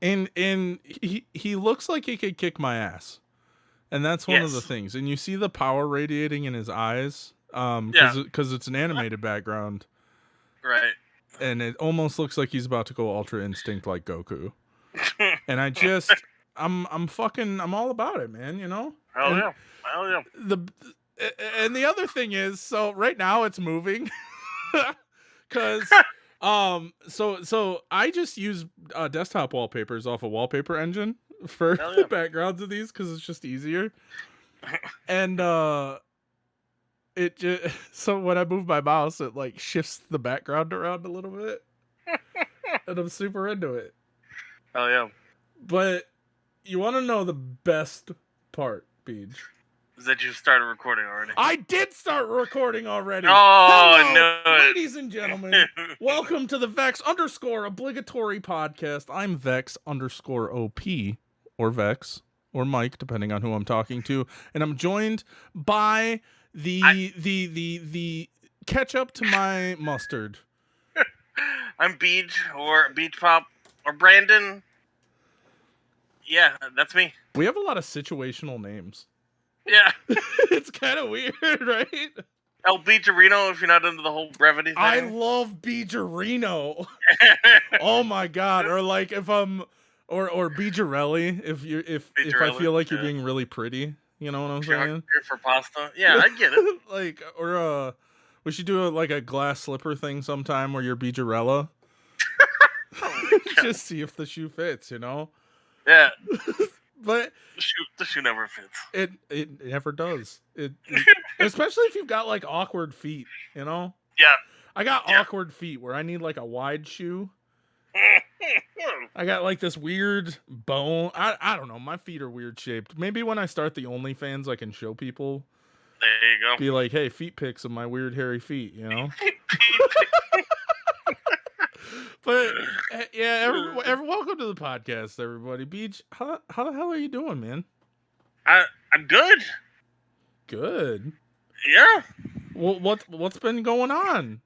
And he looks like he could kick my ass. And that's one of the Yes. things. And you see the power radiating in his eyes, Yeah. because it's an animated background, Right. and it almost looks like he's about to go Ultra Instinct like Goku. And I'm all about it, man. You know. Hell And yeah. Hell yeah. the other thing is, so right now it's moving, because so I just use desktop wallpapers off a wallpaper engine for Hell the yeah. backgrounds of these because it's just easier. And so when I move my mouse, it like shifts the background around a little bit, and I'm super into it. Hell yeah. But you want to know the best part, Beej? Is that you started recording already? I did start recording already. Oh, Hello, no. ladies and gentlemen. Welcome to the Vex _ Obligatory podcast. I'm Vex _ OP, or Vex, or Mike, depending on who I'm talking to, and I'm joined by the ketchup to my mustard. I'm Beach or Beach Pop or Brandon. Yeah, that's me. We have a lot of situational names. Yeah. It's kind of weird, right? El Beacherino, if you're not into the whole brevity thing. I love Beacherino. Oh my god! Or like if I'm, or Beacherelli, if I feel like you're being really pretty, you know what I'm saying? Here for pasta. Yeah, I get it. Like, or we should do like a glass slipper thing sometime where you're Beacherella. Just see if the shoe fits, you know? Yeah. But the shoe never fits. It never does. It especially if you've got like awkward feet, you know? Yeah. I got awkward feet where I need like a wide shoe. I got like this weird bone. I don't know. My feet are weird shaped. Maybe when I start the OnlyFans, I can show people. There you go. Be like, hey, feet pics of my weird hairy feet, you know? But yeah, welcome to the podcast, everybody. Beach, how the hell are you doing, man? I'm good. Good. Yeah. Well, what's been going on?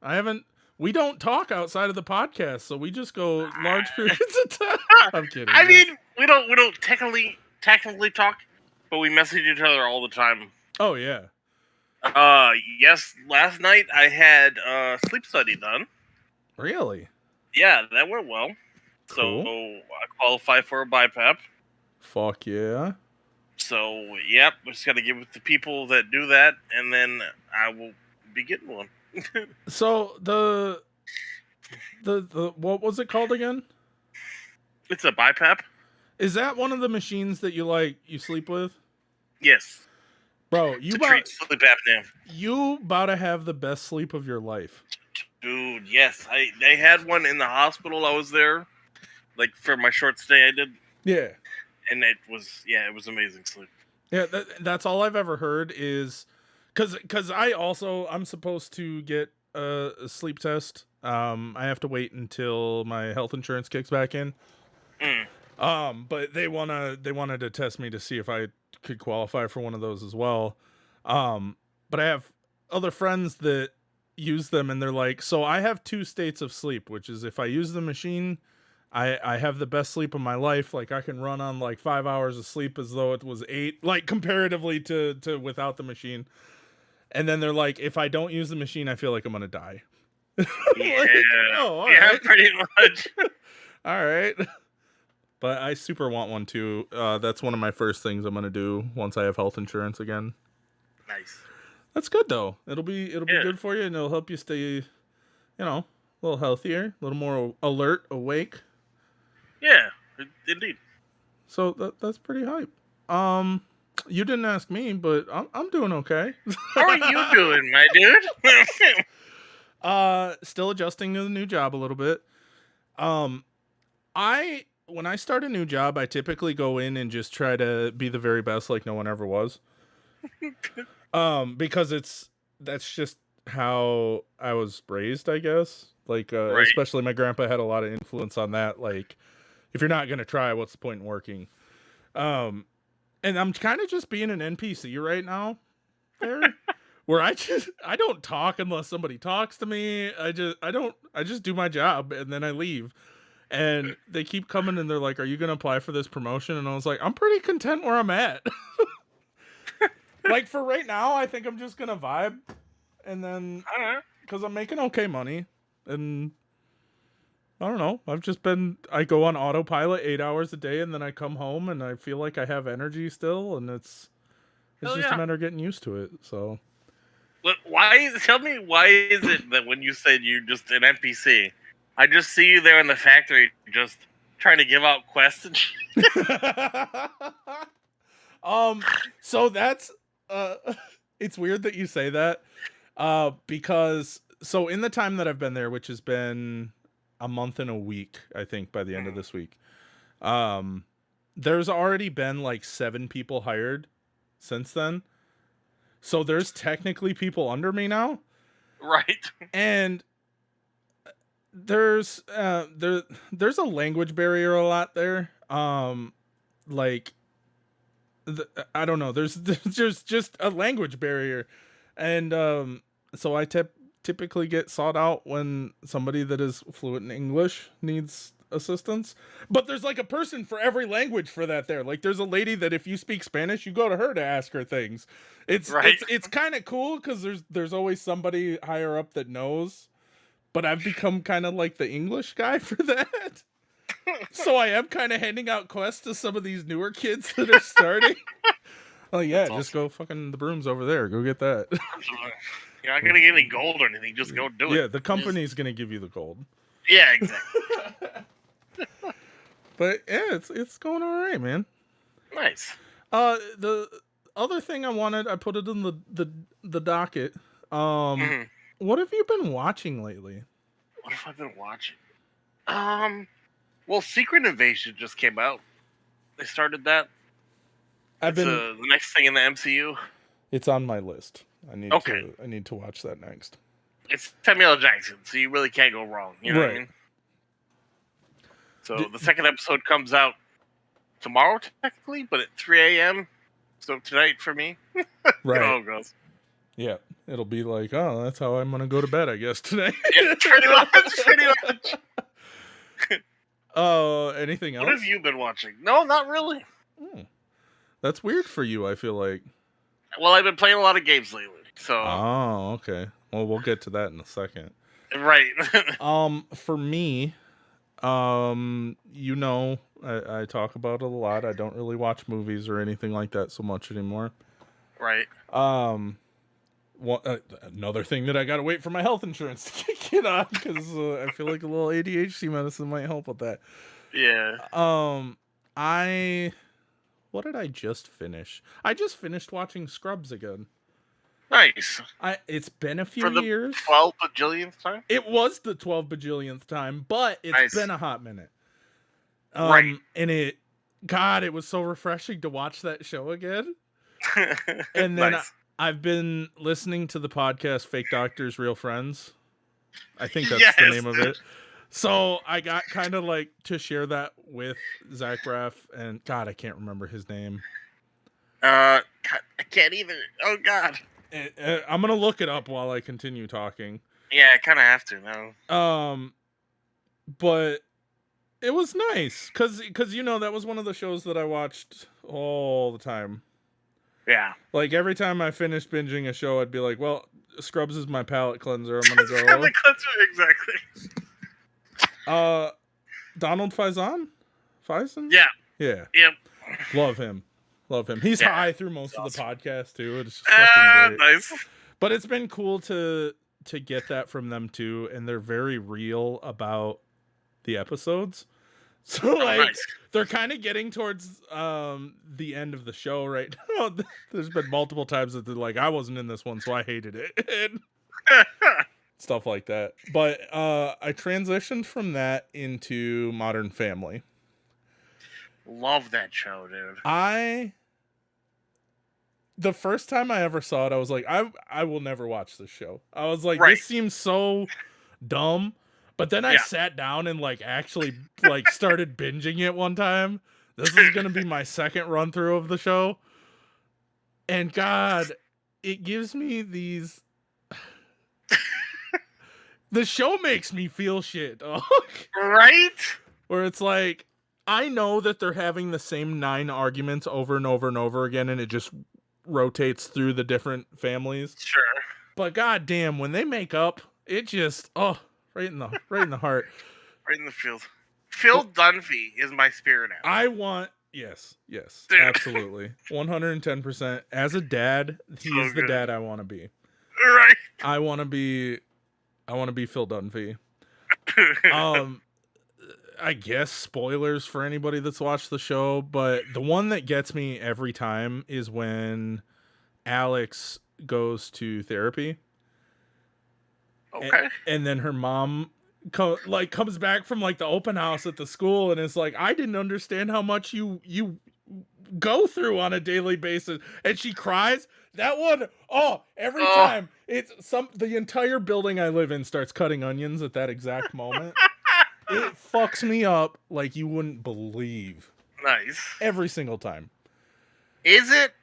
We don't talk outside of the podcast, so we just go large periods of time. I'm kidding. I mean, we don't technically talk, but we message each other all the time. Oh yeah. Yes. Last night I had a sleep study done. Really? Yeah, that went well. Cool. So I qualify for a BiPAP. Fuck yeah. So yep, we just gotta give it to people that do that, and then I will be getting one. So the what was it called again? It's a BiPAP. Is that one of the machines that you sleep with? Yes. Bro, treat sleep apnea. You about to have the best sleep of your life. Dude, yes. They had one in the hospital I was there, like for my short stay I did. Yeah. And it was amazing sleep. Yeah, that's all I've ever heard is because I'm supposed to get a sleep test. I have to wait until my health insurance kicks back in. But they wanted to test me to see if I could qualify for one of those as well. But I have other friends that use them, and they're like, so I have 2 states of sleep, which is if I use the machine, I have the best sleep of my life. Like I can run on like 5 hours of sleep as though it was 8, like comparatively to without the machine. And then they're like, if I don't use the machine, I feel like I'm gonna die. Yeah. Like, all right. Pretty much. All right. But I super want one too. That's one of my first things I'm gonna do once I have health insurance again. Nice. That's good though. It'll be good for you, and it'll help you stay, a little healthier, a little more alert, awake. Yeah, indeed. So that's pretty hype. You didn't ask me, but I'm doing okay. How are you doing, my dude? Still adjusting to the new job a little bit. When I start a new job, I typically go in and just try to be the very best, like no one ever was. Because that's just how I was raised, I guess. Like, right. Especially my grandpa had a lot of influence on that. Like, if you're not gonna try, what's the point in working? And I'm kind of just being an NPC right now, where I don't talk unless somebody talks to me. I just do my job and then I leave. And they keep coming and they're like, "Are you gonna apply for this promotion?" And I was like, "I'm pretty content where I'm at." Like for right now, I think I'm just gonna vibe, and then I don't know. because I'm making okay money, and I don't know. I go on autopilot 8 hours a day, and then I come home and I feel like I have energy still, and it's Hell just a yeah. matter of getting used to it. So But tell me why is it that when you said you're just an NPC, I just see you there in the factory just trying to give out quests and shit? so that's it's weird that you say that. Because so in the time that I've been there, which has been a month and a week, I think by the end of this week, there's already been like 7 people hired since then. So there's technically people under me now. Right. And there's there's a language barrier a lot there. Like I don't know. There's just a language barrier, and so I typically get sought out when somebody that is fluent in English needs assistance. But there's like a person for every language for that there. Like there's a lady that if you speak Spanish, you go to her to ask her things. It's Right. it's kind of cool because there's always somebody higher up that knows. But I've become kind of like the English guy for that. So I am kind of handing out quests to some of these newer kids that are starting. Oh yeah, That's just go fucking the brooms over there. Go get that. You're not gonna get any gold or anything. Just go do it. Yeah, the company's gonna give you the gold. Yeah, exactly. But yeah, it's going all right, man. Nice. The other thing I put it in the docket. Mhm. What have you been watching lately? What have I been watching? Well, Secret Invasion just came out. They started that. It's the next thing in the MCU. It's on my list. I need to watch that next. It's Samuel L. Jackson, so you really can't go wrong. You know what I mean? So the second episode comes out tomorrow, technically, but at 3 a.m. So tonight for me. Right. Oh, girls. Yeah, it'll be like, oh, that's how I'm gonna go to bed, I guess, today. Yeah, pretty much. Anything else? What have you been watching? No, not really. That's weird for you, I feel like. Well, I've been playing a lot of games lately, so. Oh, okay. Well, we'll get to that in a second. Right. For me, I talk about it a lot. I don't really watch movies or anything like that so much anymore. Right. Another thing that I gotta wait for my health insurance to kick in on because I feel like a little ADHD medicine might help with that. Yeah. What did I just finish? I just finished watching Scrubs again. Nice. It's been a few years. 12 bajillionth time? It was the 12 bajillionth time, but it's been a hot minute. Right. And it was so refreshing to watch that show again. And then Nice. I've been listening to the podcast Fake Doctors, Real Friends. I think that's the name of it. So I got kind of like to share that with Zach Braff and God, I can't remember his name. God, I can't even. Oh God. I'm gonna look it up while I continue talking. Yeah, I kind of have to now. But it was nice because that was one of the shows that I watched all the time. Yeah. Like every time I finished binging a show, I'd be like, "Well, Scrubs is my palate cleanser. I'm gonna go." Palate cleanser, exactly. Donald Faison? Yeah. Yeah. Yep. Love him. He's high through most of the podcast too. It's just fucking great. Nice. But it's been cool to get that from them too, and they're very real about the episodes. So nice. They're kind of getting towards the end of the show right now. There's been multiple times that they're like, I wasn't in this one, so I hated it. Stuff like that. But I transitioned from that into Modern Family. Love that show, dude. The first time I ever saw it, I was like, I will never watch this show. I was like, This seems so dumb. But then I sat down and actually started binging it one time. This is gonna be my second run through of the show. And God, it gives me these. The show makes me feel shit, dog. Right? where it's like, I know that they're having the same 9 arguments over and over and over again, and it just rotates through the different families. Sure. But goddamn, when they make up, it just right in the heart. Right in the field. Phil Dunphy is my spirit animal. I want yes, Dude. absolutely, 110%. As a dad, he So is the good. dad I want to be. Right. I want to be Phil Dunphy. I guess spoilers for anybody that's watched the show, but the one that gets me every time is when Alex goes to therapy. Okay. And then her mom comes back from like the open house at the school and is like, I didn't understand how much you go through on a daily basis, and she cries. That one, every time it's the entire building I live in starts cutting onions at that exact moment. It fucks me up like you wouldn't believe. Nice. Every single time. Is it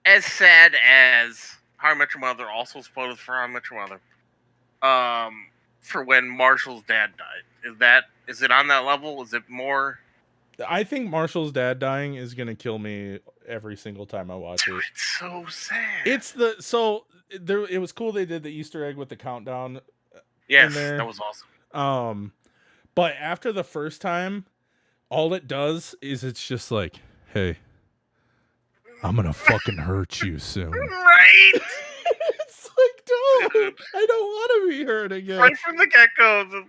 as sad as How I Met Your Mother? Also spoilers for How I Met Your Mother. For when Marshall's dad died. Is it on that level? Is it more? I think Marshall's dad dying is gonna kill me every single time I watch it. It's so sad. It was cool they did the Easter egg with the countdown. Yes, in there. that was awesome. But after the first time, all it does is it's just like, hey, I'm gonna fucking hurt you soon. Right. It's like, dude, I don't want to be hurt again. Right from the get-go.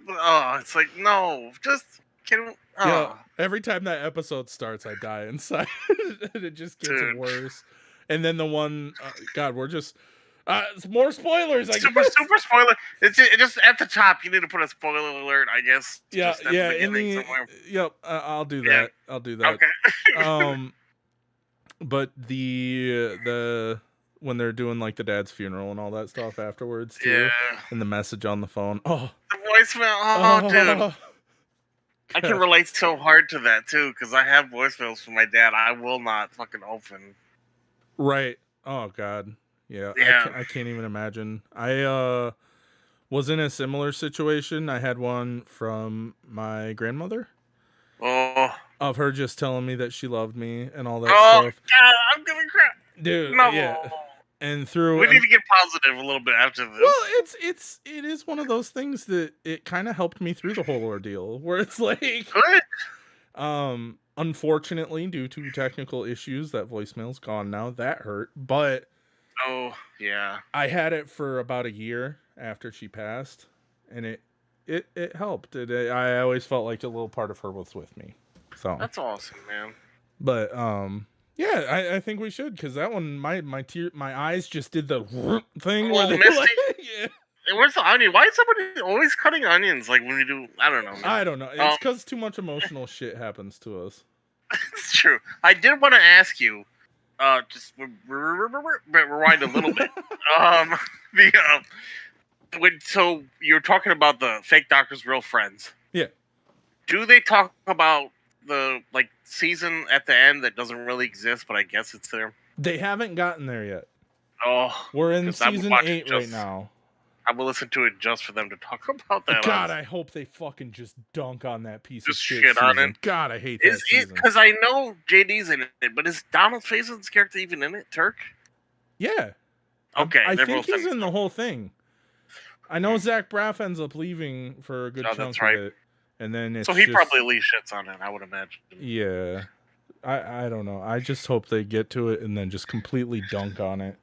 It's like, no, just kidding. Yeah, every time that episode starts, I die inside. And it just gets worse. And then the one, God, we're just more spoilers. Super spoiler. It's just at the top. You need to put a spoiler alert, I guess. Yeah. Yep. I'll do that. Yeah. I'll do that. Okay. But the when they're doing like the dad's funeral and all that stuff afterwards too, and the message on the phone. Oh, the voicemail. Dude. I can relate so hard to that too, because I have voicemails from my dad. I will not fucking open. Right. Oh God. Yeah. I can't even imagine. I was in a similar situation. I had one from my grandmother. Oh. Of her just telling me that she loved me and all that stuff. God, I'm gonna cry. Dude. No. Yeah. And we need to get positive a little bit after this. Well, it is one of those things that it kind of helped me through the whole ordeal, where it's like, good. Unfortunately, due to technical issues, that voicemail's gone now. That hurt, but yeah, I had it for about a year after she passed, and it helped. I always felt like a little part of her was with me. So that's awesome, man. But yeah, I think we should, because that one, my eyes just did the thing. Well, where Misty, yeah. Where's the onion? Why is somebody always cutting onions? Like when we do, I don't know. Man. I don't know. It's because too much emotional shit happens to us. It's true. I did want to ask you, just rewind a little bit. So you're talking about the fake doctors, real friends. Yeah. Do they talk about the season at the end that doesn't really exist, but I guess it's there? They haven't gotten there yet. Oh, we're in season 8 right now. I will listen to it just for them to talk about that. God, I hope they fucking just dunk on that piece of shit on it. God, I hate that season. Because I know JD's in it, but is Donald Faison's character even in it? Turk? Yeah. Okay. I think he's in the whole thing. I know Zach Braff ends up leaving for a good chunk of it. And then it's he probably at least shits on it, I would imagine. Yeah. I don't know. I just hope they get to it and then just completely dunk on it.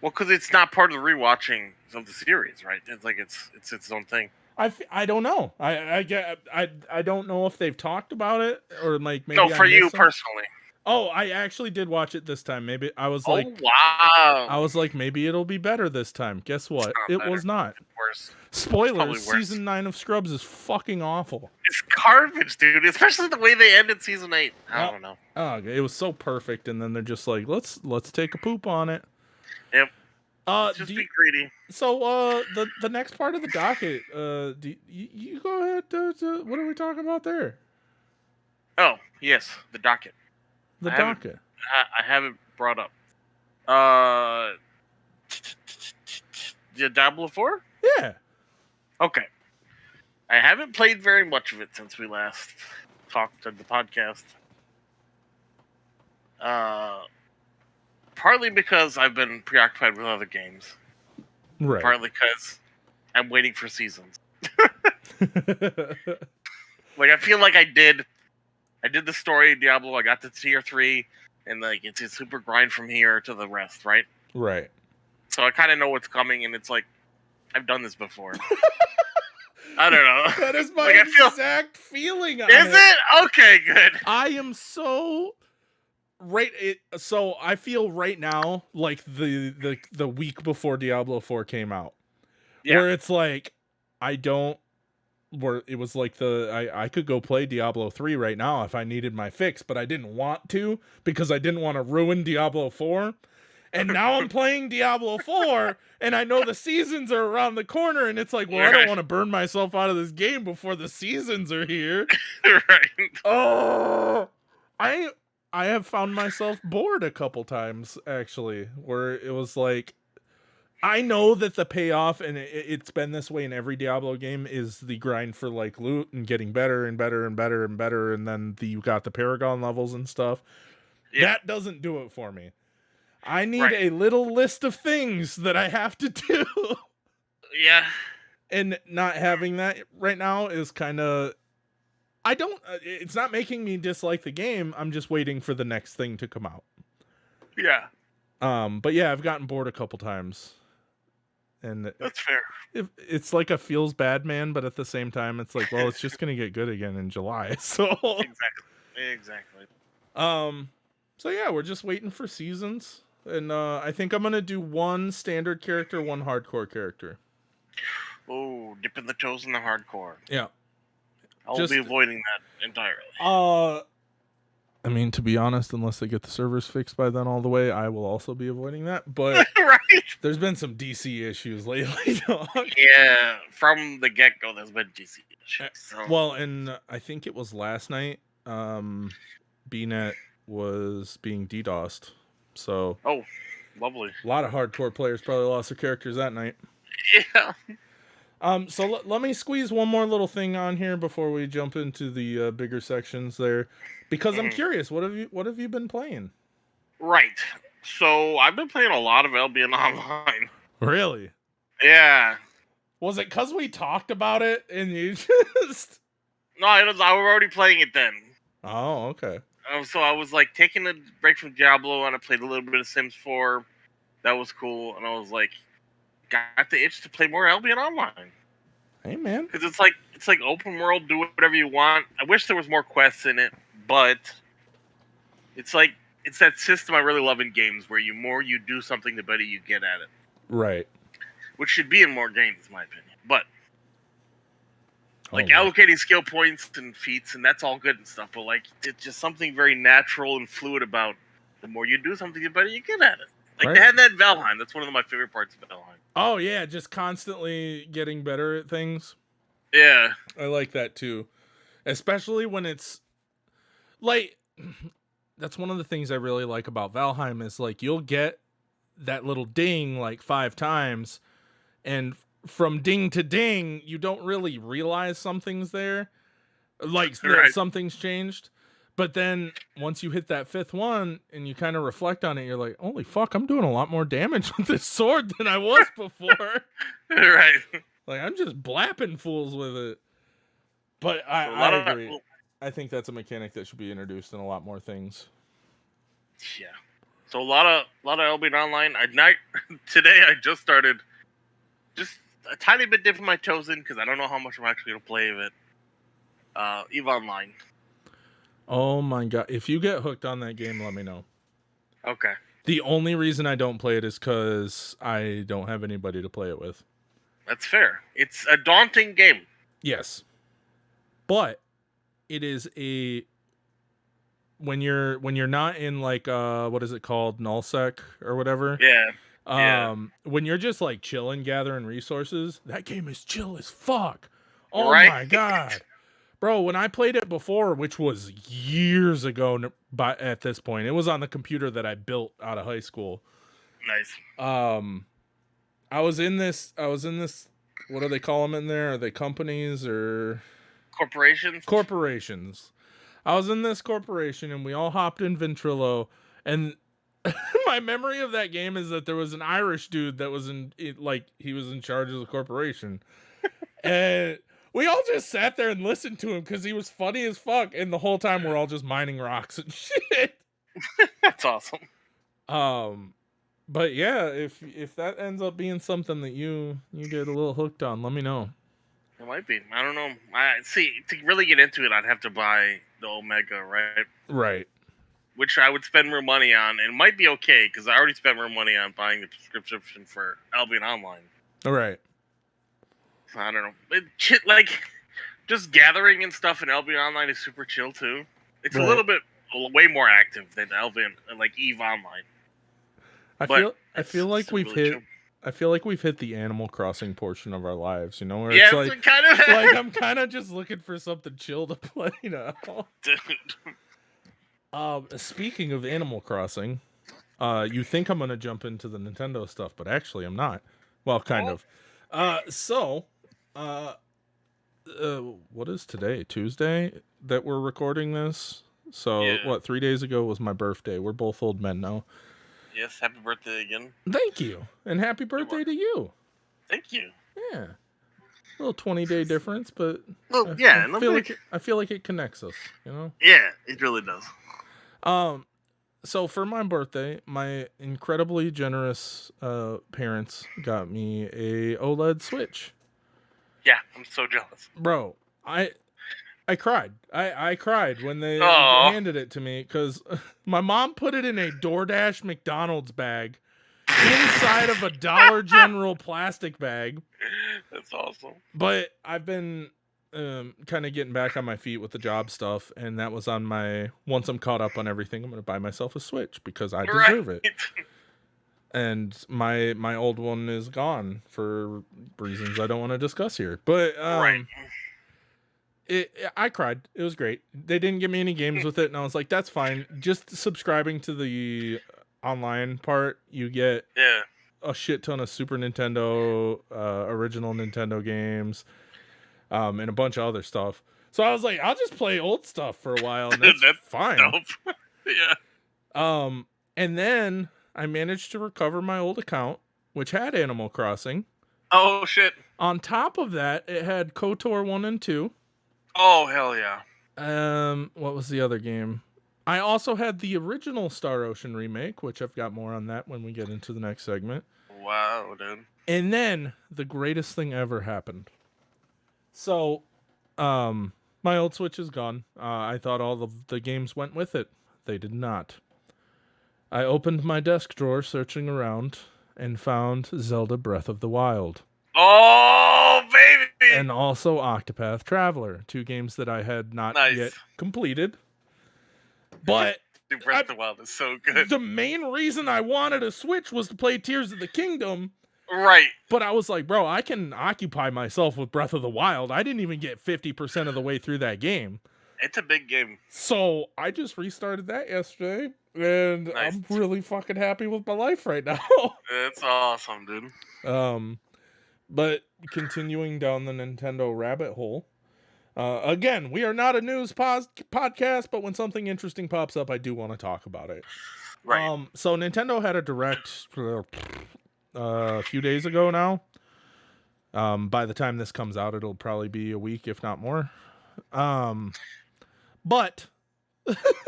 Well, because it's not part of the rewatching of the series, right? It's like it's its own thing. I don't know. I don't know if they've talked about it or like maybe. No, for you personally. Oh, I actually did watch it this time. Maybe I was like, wow. I was like, maybe it'll be better this time. Guess what? It was not. Worse. Spoilers. Season 9 of Scrubs is fucking awful. It's garbage, dude. Especially the way they ended season 8. I don't know. Oh, it was so perfect, and then they're just like, let's take a poop on it. Yep. Just be greedy. So, the next part of the docket, you go ahead. What are we talking about there? Oh, yes, the docket. The docket. I have it brought up. The Diablo 4? Yeah. Okay. I haven't played very much of it since we last talked on the podcast. Partly because I've been preoccupied with other games. Right. Partly because I'm waiting for seasons. Like, I feel like I did the story in Diablo, I got to tier 3, and like it's a super grind from here to the rest, right? Right. So I kind of know what's coming, and it's like, I've done this before. I don't know. That is my Like, I feel... exact feeling on Is it? Okay, good. I am so... So I feel right now like the week before Diablo 4 came out. Yeah. Where it's like, where it was like I could go play Diablo 3 right now if I needed my fix, but I didn't want to because I didn't want to ruin Diablo 4. And now I'm playing Diablo 4 and I know the seasons are around the corner, and it's like, well, I don't want to burn myself out of this game before the seasons are here. Right. Oh, I have found myself bored a couple times, actually, where it was like, I know that the payoff, and it's been this way in every Diablo game, is the grind for like loot and getting better and better and better and better, and then you got the Paragon levels and stuff. Yeah. That doesn't do it for me. I need a little list of things that I have to do. Yeah. And not having that right now is kind of... it's not making me dislike the game. I'm just waiting for the next thing to come out. Yeah. But yeah, I've gotten bored a couple times. And that's fair. It's like a feels bad man, but at the same time, it's like, well, it's just gonna get good again in July. So exactly. So yeah, we're just waiting for seasons, and I think I'm gonna do one standard character, one hardcore character. Oh, dipping the toes in the hardcore. Yeah, I'll be avoiding that entirely. I mean, to be honest, unless they get the servers fixed by then all the way, I will also be avoiding that. But right. There's been some DC issues lately, dog. Yeah, from the get-go, there's been DC issues. So. Well, and I think it was last night, BNet was being DDoSed. So... Oh, lovely. A lot of hardcore players probably lost their characters that night. Yeah. So let me squeeze one more little thing on here before we jump into the bigger sections there, because I'm curious. What have you been playing? Right. So I've been playing a lot of Albion Online. Really? Yeah. Was it because we talked about it and you just... No, I was already playing it then. Oh, okay. So I was like taking a break from Diablo, and I played a little bit of Sims 4. That was cool, and I was like, got the itch to play more Albion Online. Hey, man. Because it's like open world, do whatever you want. I wish there was more quests in it, but it's like, it's that system I really love in games where the more you do something, the better you get at it. Right. Which should be in more games, in my opinion. But like allocating skill points and feats, and that's all good and stuff, but like it's just something very natural and fluid about the more you do something, the better you get at it. Like, they had that in Valheim. That's one of my favorite parts of Valheim. Oh, yeah, just constantly getting better at things. Yeah. I like that, too. Especially when it's... Like, that's one of the things I really like about Valheim is, like, you'll get that little ding, like, 5 times, and from ding to ding, you don't really realize something's there. Like, something's changed. But then once you hit that 5th one and you kind of reflect on it, you're like, holy fuck, I'm doing a lot more damage with this sword than I was before. Right. Like, I'm just blapping fools with it. But I agree. I think that's a mechanic that should be introduced in a lot more things. Yeah. So a lot of Albion Online. Today I just started just a tiny bit dipping my toes in because I don't know how much I'm actually going to play of it. EVE Online. Oh my god. If you get hooked on that game, let me know. Okay. The only reason I don't play it is because I don't have anybody to play it with. That's fair. It's a daunting game. Yes. But it is when you're not in like what is it called? Nullsec or whatever? Yeah. When you're just like chilling, gathering resources, that game is chill as fuck. Oh my god. Bro, when I played it before, which was years ago at this point, it was on the computer that I built out of high school. Nice. I was in this what do they call them in there? Are they companies or Corporations? corporations? I was in this corporation and we all hopped in Ventrilo, and my memory of that game is that there was an Irish dude that was he was in charge of the corporation. And we all just sat there and listened to him because he was funny as fuck. And the whole time we're all just mining rocks and shit. That's awesome. But yeah, if that ends up being something that you get a little hooked on, let me know. It might be. I don't know. I see. To really get into it, I'd have to buy the Omega, right? Right. Which I would spend more money on, and it might be okay because I already spent more money on buying the subscription for Albion Online. All right. So I don't know. Like, just gathering and stuff in Albion Online is super chill too. It's a little bit way more active than Albion, like EVE Online. I feel like we've hit. Chill. I feel like we've hit the Animal Crossing portion of our lives, you know, where it's like kind of like I'm kind of just looking for something chill to play now. Dude. Speaking of Animal Crossing, you think I'm gonna jump into the Nintendo stuff, but actually I'm not. Well, kind of. What is today? Tuesday that we're recording this. So 3 days ago was my birthday. We're both old men now. Yes, happy birthday again. Thank you. And happy birthday to you. Thank you. Yeah. A little 20-day difference, but I feel like it connects us, you know? Yeah, it really does. So for my birthday, my incredibly generous parents got me a OLED Switch. Yeah, I'm so jealous. Bro, I cried. I cried when they handed it to me because my mom put it in a DoorDash McDonald's bag inside of a Dollar General plastic bag. That's awesome. But I've been kind of getting back on my feet with the job stuff, and that was on my, once I'm caught up on everything, I'm going to buy myself a Switch because I deserve it. And my old one is gone for reasons I don't want to discuss here. But I cried. It was great. They didn't give me any games with it, and I was like, that's fine. Just subscribing to the online part, you get a shit ton of Super Nintendo, original Nintendo games, and a bunch of other stuff. So I was like, I'll just play old stuff for a while, and that's fine. Dope. Yeah. And then I managed to recover my old account, which had Animal Crossing. Oh, shit. On top of that, it had KOTOR 1 and 2. Oh, hell yeah. What was the other game? I also had the original Star Ocean remake, which I've got more on that when we get into the next segment. Wow, dude. And then the greatest thing ever happened. So, my old Switch is gone. I thought all of the games went with it. They did not. I opened my desk drawer searching around and found Zelda Breath of the Wild. Oh, baby! And also Octopath Traveler, 2 games that I had not yet completed. But Breath of the Wild is so good. The main reason I wanted a Switch was to play Tears of the Kingdom. Right. But I was like, bro, I can occupy myself with Breath of the Wild. I didn't even get 50% of the way through that game. It's a big game. So I just restarted that yesterday, and I'm really fucking happy with my life right now. That's awesome, dude. But continuing down the Nintendo rabbit hole, again, we are not a news podcast, but when something interesting pops up, I do want to talk about it. Right. So Nintendo had a direct a few days ago now. By the time this comes out, it'll probably be a week, if not more. But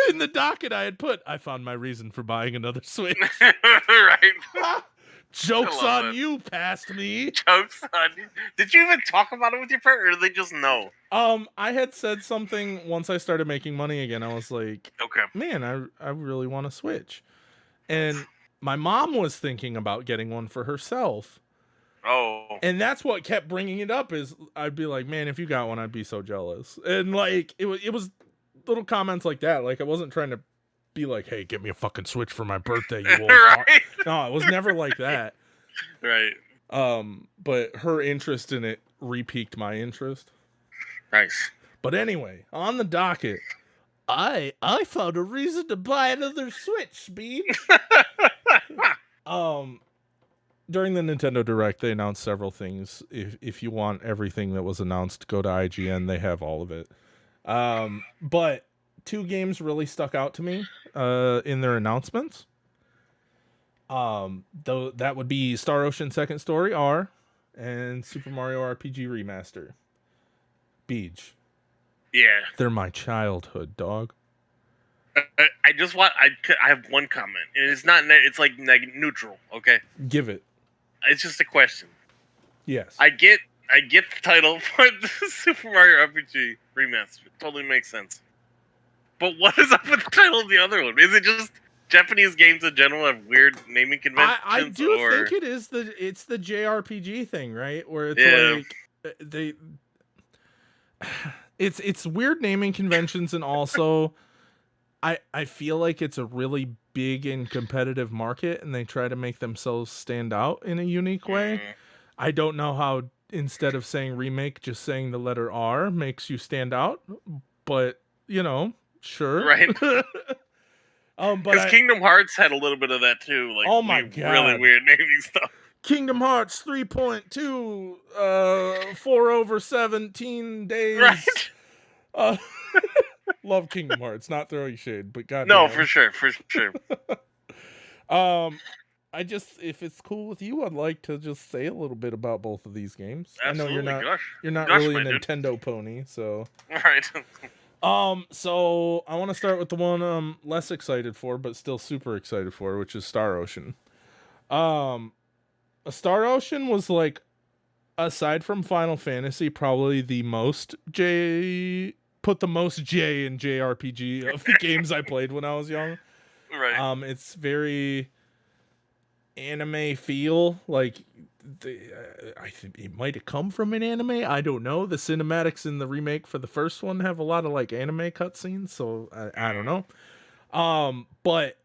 in the docket I had put, I found my reason for buying another Switch. Right. Joke's on you, past me. Joke's on you. Did you even talk about it with your parents, or did they just know? I had said something once I started making money again. I was like, okay, man, I really want to Switch. And my mom was thinking about getting one for herself. Oh. And that's what kept bringing it up, is I'd be like, man, if you got one, I'd be so jealous. And like, it was little comments like that. Like, I wasn't trying to be like, hey, get me a fucking Switch for my birthday, you old right. No, it was never like that. Right. But her interest in it re-piqued my interest. Nice. But anyway, on the docket, I found a reason to buy another Switch, Speed. during the Nintendo Direct, they announced several things. If you want everything that was announced, go to IGN. They have all of it. But two games really stuck out to me in their announcements. Though that would be Star Ocean Second Story R and Super Mario RPG Remaster. Beach. Yeah. They're my childhood, dog. I just want. I have one comment, and it's not. It's like neutral. Okay. Give it. It's just a question. Yes. I get the title for the Super Mario RPG remaster. It totally makes sense. But what is up with the title of the other one? Is it just Japanese games in general have weird naming conventions? I do think it's the JRPG thing, right? Where it's like they it's weird naming conventions, and also I feel like it's a really big and competitive market, and they try to make themselves stand out in a unique way. I don't know how instead of saying remake, just saying the letter R makes you stand out, but sure. Right. But Kingdom Hearts had a little bit of that too. Like, oh my God, really weird naming stuff. Kingdom Hearts 3.2, 4/17 days. Right. Love Kingdom Hearts, not throwing shade, but God. No, for sure. I just, if it's cool with you, I'd like to just say a little bit about both of these games. Absolutely. I know you're not Gosh, really a Nintendo pony, so. Right. So I want to start with the one I'm less excited for, but still super excited for, which is Star Ocean. Star Ocean was like, aside from Final Fantasy, probably the most put the most J in JRPG of the games I played when I was young. Right. It's very anime feel, like I think it might have come from an anime. I don't know. The cinematics in the remake for the first one have a lot of like anime cutscenes, so I don't know. But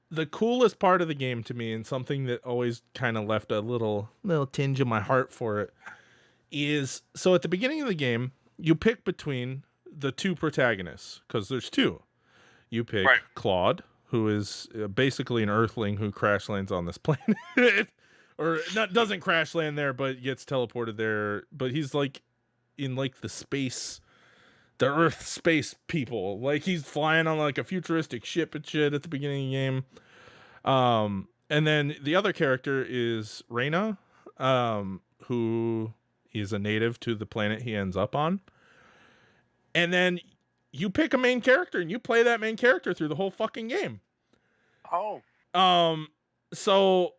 the coolest part of the game to me, and something that always kind of left a little tinge in my heart for it, is so at the beginning of the game, you pick between the two protagonists, because there's two. You pick Claude, who is basically an Earthling who crash lands on this planet, or doesn't crash land there, but gets teleported there. But he's like in like the Earth space people. Like he's flying on like a futuristic ship and shit at the beginning of the game. And then the other character is Reina, who is a native to the planet he ends up on. And then you pick a main character and you play that main character through the whole fucking game. Oh. So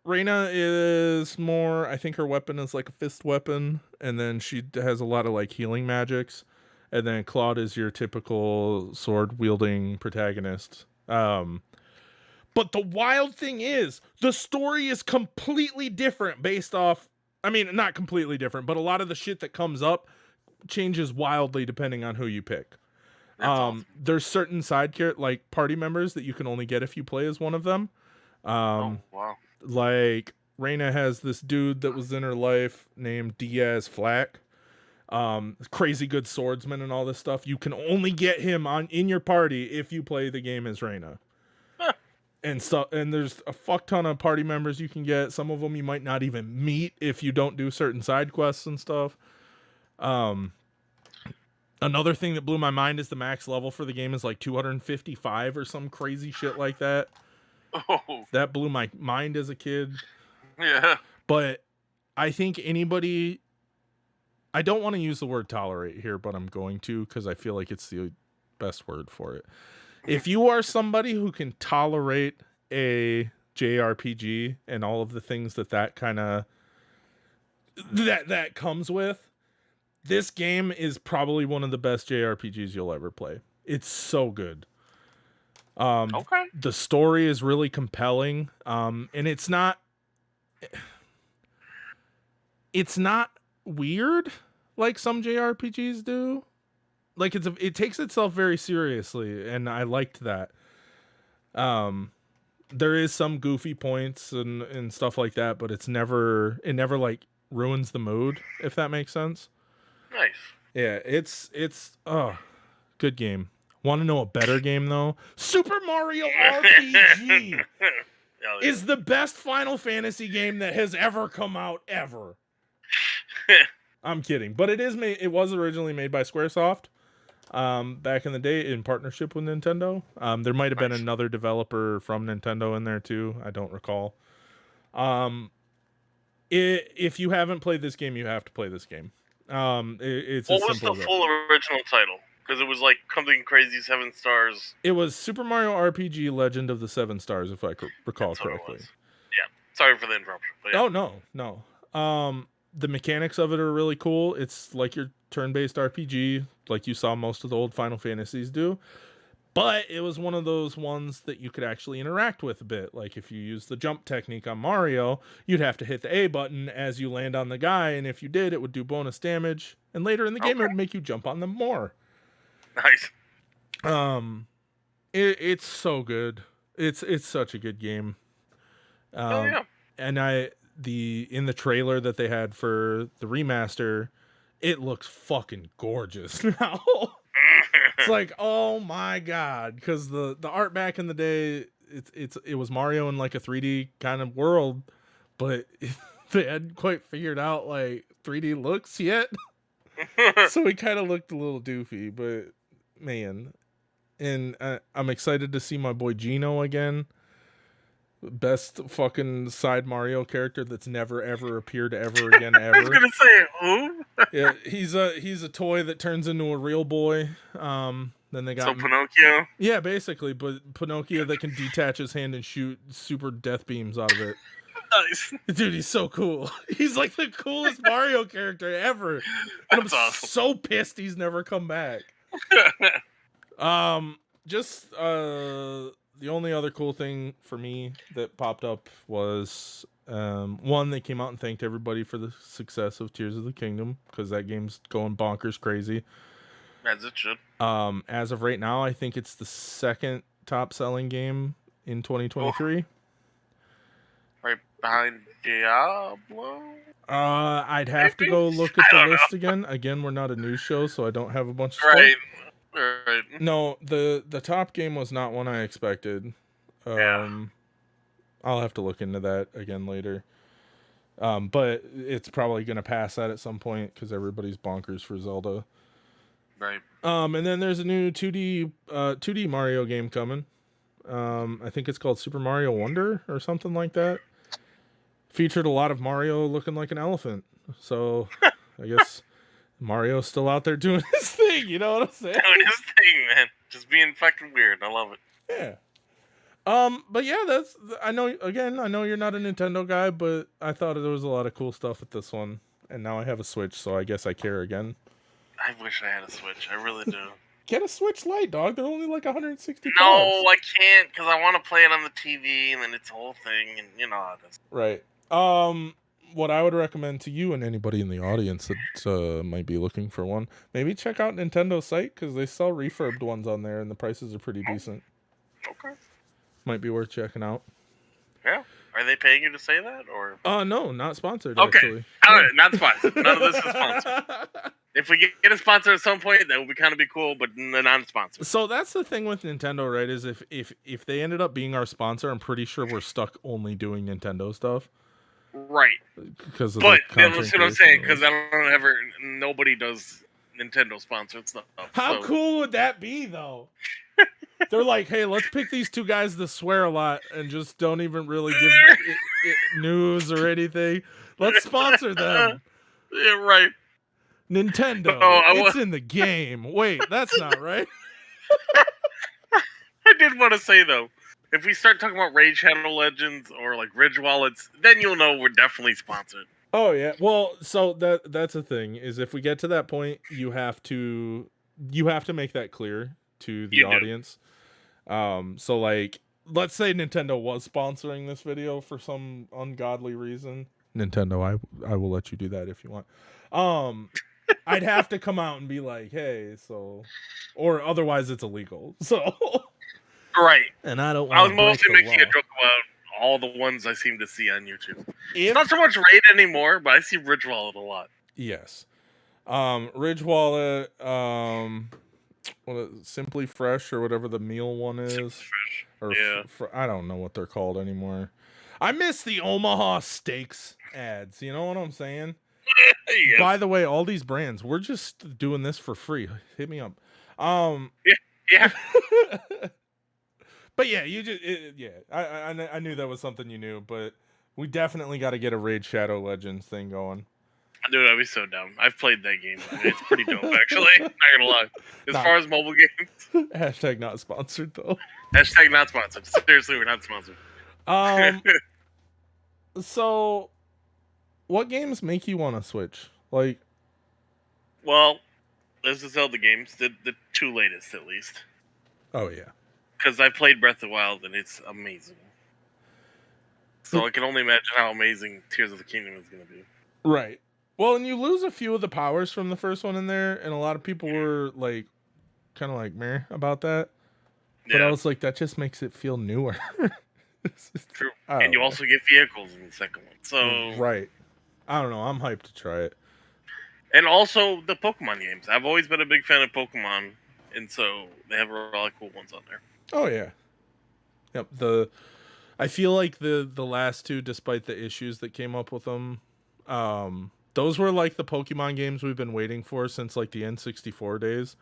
Reina is more, I think her weapon is like a fist weapon, and then she has a lot of like healing magics. And then Claude is your typical sword wielding protagonist. But the wild thing is, the story is completely different based off, I mean, not completely different, but a lot of the shit that comes up changes wildly depending on who you pick. Awesome. There's certain like party members that you can only get if you play as one of them. Oh, wow. Like Reina has this dude that was in her life named Diaz Flack. Crazy good swordsman and all this stuff. You can only get him in your party if you play the game as Reina. And there's a fuck ton of party members you can get. Some of them you might not even meet if you don't do certain side quests and stuff. Another thing that blew my mind is the max level for the game is like 255 or some crazy shit like that. Oh. That blew my mind as a kid. Yeah. But I think anybody, I don't want to use the word tolerate here, but I'm going to, because I feel like it's the best word for it. If you are somebody who can tolerate a JRPG and all of the things that kind of that comes with, this game is probably one of the best JRPGs you'll ever play. It's so good. Okay. The story is really compelling. And it's not weird like some JRPGs do. Like it takes itself very seriously, and I liked that. There is some goofy points and stuff like that, but it never like ruins the mood, if that makes sense. Nice. Yeah, it's good game. Want to know a better game though? Super Mario RPG. is the best Final Fantasy game that has ever come out ever. I'm kidding, but it was originally made by Squaresoft back in the day in partnership with Nintendo. There might have been another developer from Nintendo in there too. I don't recall. If you haven't played this game, you have to play this game. It's what was the full original title? Because it was like something crazy 7 stars. It was Super Mario RPG Legend of the 7 Stars, if I recall correctly. Yeah, sorry for the interruption. But yeah. Oh, no. The mechanics of it are really cool. It's like your turn-based RPG, like you saw most of the old Final Fantasies do. But it was one of those ones that you could actually interact with a bit. Like if you use the jump technique on Mario, you'd have to hit the A button as you land on the guy, and if you did, it would do bonus damage. And later in the game, it would make you jump on them more. Nice. It's so good. It's such a good game. And in the trailer that they had for the remaster, it looks fucking gorgeous now. It's like, oh my god, because the art back in the day, it was Mario in like a 3D kind of world, but they hadn't quite figured out like 3D looks yet. So it kind of looked a little doofy, but man, and I'm excited to see my boy Gino again. Best fucking side Mario character that's never ever appeared ever again ever. I was gonna say who? Yeah, he's a toy that turns into a real boy. Then they got Pinocchio. Yeah, basically, but Pinocchio that can detach his hand and shoot super death beams out of it. Nice, dude. He's so cool. He's like the coolest Mario character ever. And I'm awesome. So pissed he's never come back. The only other cool thing for me that popped up was one, they came out and thanked everybody for the success of Tears of the Kingdom, because that game's going bonkers crazy. As it should. As of right now, I think it's the second top selling game in 2023. Right behind Diablo? I'd have to go look at the list again. Again, we're not a news show, so I don't have a bunch of stuff. Right. No, the top game was not one I expected. I'll have to look into that again later. But it's probably going to pass that at some point because everybody's bonkers for Zelda. Right. And then there's a new 2D Mario game coming. I think it's called Super Mario Wonder or something like that. Featured a lot of Mario looking like an elephant. So I guess Mario's still out there doing his thing, you know what I'm saying? Doing his thing, man. Just being fucking weird. I love it. Yeah. But yeah, I know you're not a Nintendo guy, but I thought there was a lot of cool stuff with this one. And now I have a Switch, so I guess I care again. I wish I had a Switch. I really do. Get a Switch Lite, dog. They're only like 160 No, I can't, because I want to play it on the TV, and then it's a whole thing, and you know how it is. Right. What I would recommend to you and anybody in the audience that might be looking for one, maybe check out Nintendo's site, because they sell refurbed ones on there, and the prices are pretty decent. Okay. Might be worth checking out. Yeah. Are they paying you to say that, or? No, not sponsored. Okay. Actually. All right, not sponsored. None of this is sponsored. If we get a sponsor at some point, that would be cool, but non-sponsored. So that's the thing with Nintendo, right? Is if they ended up being our sponsor, I'm pretty sure we're stuck only doing Nintendo stuff. Right. Because of but that's what I'm saying. Because nobody does Nintendo sponsored stuff. How cool would that be, though? They're like, hey, let's pick these two guys that swear a lot and just don't even really give it news or anything. Let's sponsor them. Yeah, right. Nintendo. It's in the game. Wait, that's not right. I did want to say, though, if we start talking about Raid Shadow Legends or like Ridge Wallets, then you'll know we're definitely sponsored. Oh, yeah. Well, so that's the thing, is if we get to that point, you have to make that clear to the audience. So like, let's say Nintendo was sponsoring this video for some ungodly reason. Nintendo, I will let you do that if you want. I'd have to come out and be like, hey, so, or otherwise it's illegal. So right. And I don't. I was mostly making a joke about all the ones I seem to see on YouTube. It's not so much Raid anymore, but I see Ridge Wallet a lot. Yes. Ridge Wallet. Simply Fresh or whatever the meal one is, or Yeah. I don't know what they're called anymore. I miss the Omaha Steaks ads. You know what I'm saying? Yes. By the way, all these brands, we're just doing this for free. Hit me up. Yeah. But yeah, I knew that was something you knew, but we definitely got to get a Raid Shadow Legends thing going. Dude, I'd be so dumb. I've played that game. I mean, it's pretty dope, actually. Not gonna lie. As Nah. far as mobile games, Hashtag not sponsored though. hashtag not sponsored. Seriously, we're not sponsored. So what games make you want to switch? Like, Well, there's the Zelda games, the two latest at least. oh yeah. Because I played Breath of the Wild and it's amazing. So I can only imagine how amazing Tears of the Kingdom is going to be. Right. Well, and you lose a few of the powers from the first one in there, and a lot of people were like, kind of like meh about that. But I was like, that just makes it feel newer. True. And you also get vehicles in the second one. So right. I don't know. I'm hyped to try it. And also the Pokemon games. I've always been a big fan of Pokemon, and so they have really cool ones on there. Oh yeah. Yep. I feel like the last two, despite the issues that came up with them, those were like the Pokemon games we've been waiting for since like the N64 days.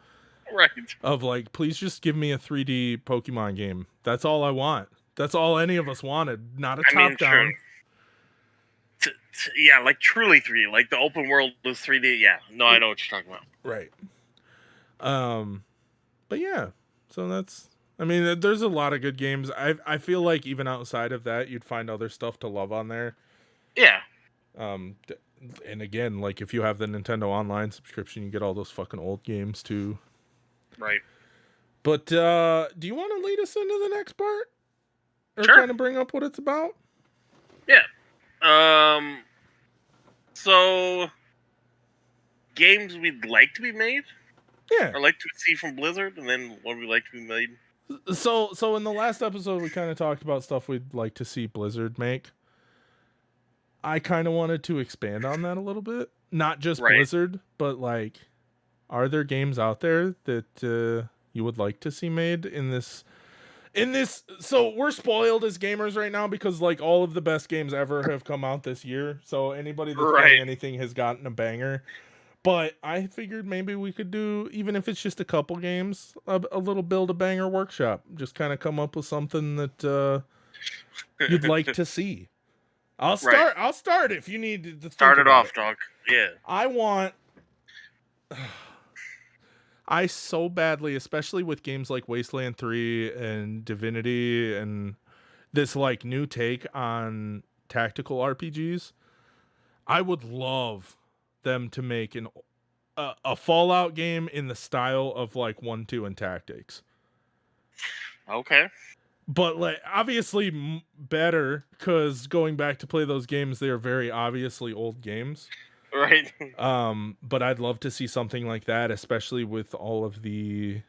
Right. Of like, please just give me a 3D Pokemon game. That's all I want. That's all any of us wanted. Not a top down. Yeah, like truly 3D. Like the open world was 3D. Yeah. No, I know what you're talking about. Right. But yeah. So that's. I mean, there's a lot of good games. I feel like even outside of that, you'd find other stuff to love on there. Yeah. And again, like if you have the Nintendo Online subscription, you get all those fucking old games too. Right. But do you want to lead us into the next part? Or sure. kind of bring up what it's about? Yeah. So games we'd like to be made? Yeah. Or like to see from Blizzard, and then what we'd like to be made? So in the last episode, we kind of talked about stuff we'd like to see Blizzard make. I kind of wanted to expand on that a little bit. Not just Blizzard, but like, are there games out there that you would like to see made in this? So we're spoiled as gamers right now because like all of the best games ever have come out this year. So anybody that's playing anything has gotten a banger. But I figured maybe we could do, even if it's just a couple games, a little Build-A-Banger workshop. Just kind of come up with something that you'd like to see. I'll start if you need to start it off, dog. Yeah. I so badly, especially with games like Wasteland 3 and Divinity and this like new take on tactical RPGs, I would love them to make a Fallout game in the style of like 1, 2, and Tactics. Okay. But like obviously better because going back to play those games, they are very obviously old games. Right. But I'd love to see something like that, especially with all of the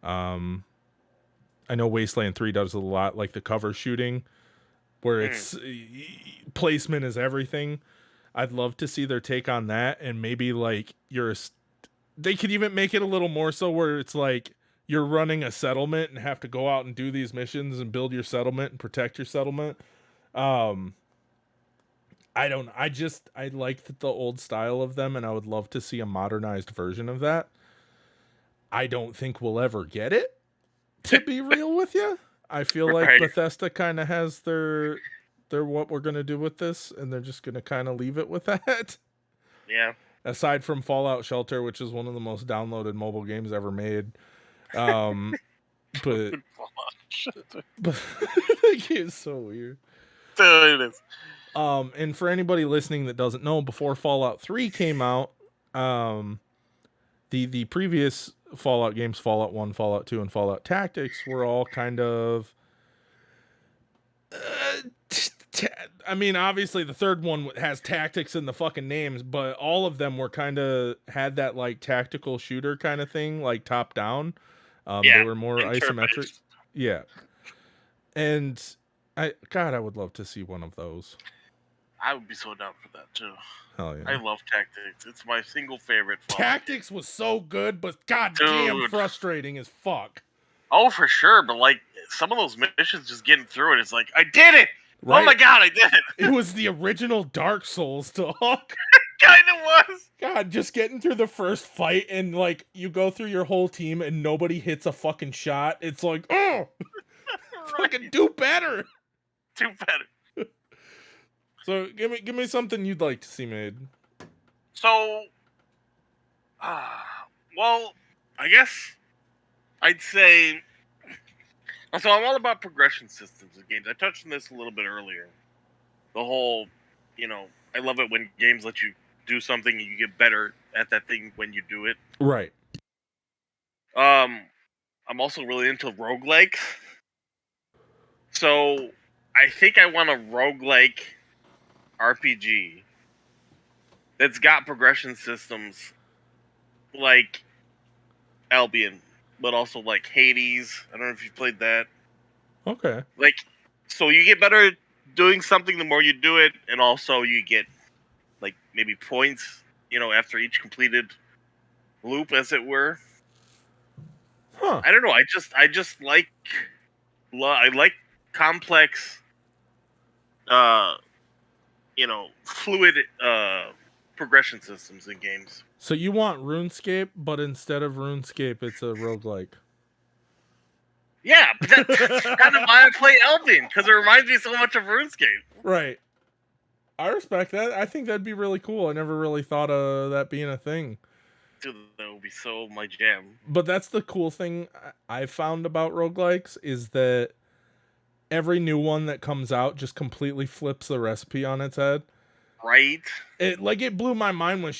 I know Wasteland 3 does a lot like the cover shooting where it's placement is everything. I'd love to see their take on that, and maybe like they could even make it a little more so where it's like you're running a settlement and have to go out and do these missions and build your settlement and protect your settlement. I like the old style of them, and I would love to see a modernized version of that. I don't think we'll ever get it, to be real with you. I feel like Bethesda kind of has their what we're going to do with this, and they're just going to kind of leave it with that. Yeah. Aside from Fallout Shelter, which is one of the most downloaded mobile games ever made. But that game is so weird. It is. And for anybody listening that doesn't know, before Fallout 3 came out, the previous Fallout games, Fallout 1, Fallout 2, and Fallout Tactics were all kind of I mean, obviously the third one has tactics in the fucking names, but all of them were kind of had that like tactical shooter kind of thing, like top down. They were more isometric. Yeah. And I would love to see one of those. I would be so down for that too. Hell I yeah. love Tactics. It's my single favorite. Tactics was so good, but goddamn Dude. frustrating as fuck. Oh, for sure. But like some of those missions, just getting through it, it's like I did it. Right? Oh my god, I did it. It was the original Dark Souls talk. Kind of was. God, just getting through the first fight and like you go through your whole team and nobody hits a fucking shot. It's like, oh, fucking do better. Do better. So give me something you'd like to see made. So, well, I guess I'd say. So I'm all about progression systems in games. I touched on this a little bit earlier. The whole, I love it when games let you do something and you get better at that thing when you do it. Right. I'm also really into roguelikes. So I think I want a roguelike RPG that's got progression systems like Albion, but also like Hades. I don't know if you've played that. Okay. Like, so you get better at doing something the more you do it, and also you get like maybe points, after each completed loop, as it were. Huh. I don't know. I just like complex, fluid progression systems in games. So you want RuneScape, but instead of RuneScape, it's a roguelike. Yeah, but that's kind of why I play Albion, because it reminds me so much of RuneScape. Right. I respect that. I think that'd be really cool. I never really thought of that being a thing. Dude, that would be so my jam. But that's the cool thing I've found about roguelikes is that every new one that comes out just completely flips the recipe on its head. Right? It blew my mind when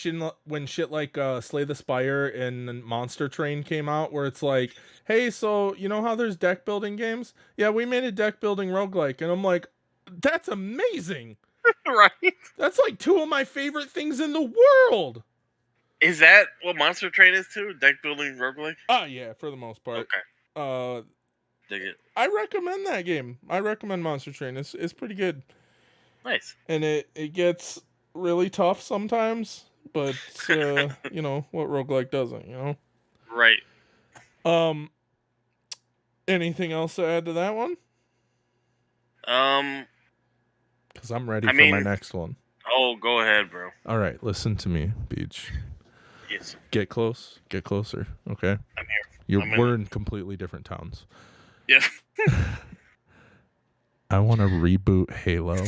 shit like Slay the Spire and Monster Train came out, where it's like, hey, so you know how there's deck building games? Yeah, we made a deck building roguelike, and I'm like, that's amazing. Right? That's like two of my favorite things in the world. Is that what Monster Train is too? Deck building roguelike? Oh yeah, for the most part. Okay. Dig it. I recommend that game. I recommend Monster Train. It's pretty good. Nice. And it gets really tough sometimes, but what roguelike doesn't, Right. Anything else to add to that one? Because I'm ready for my next one. Oh, go ahead, bro. All right, listen to me, Beach. Yes. Get close. Get closer. Okay. I'm here. We're in completely different towns. Yes. I want to reboot Halo.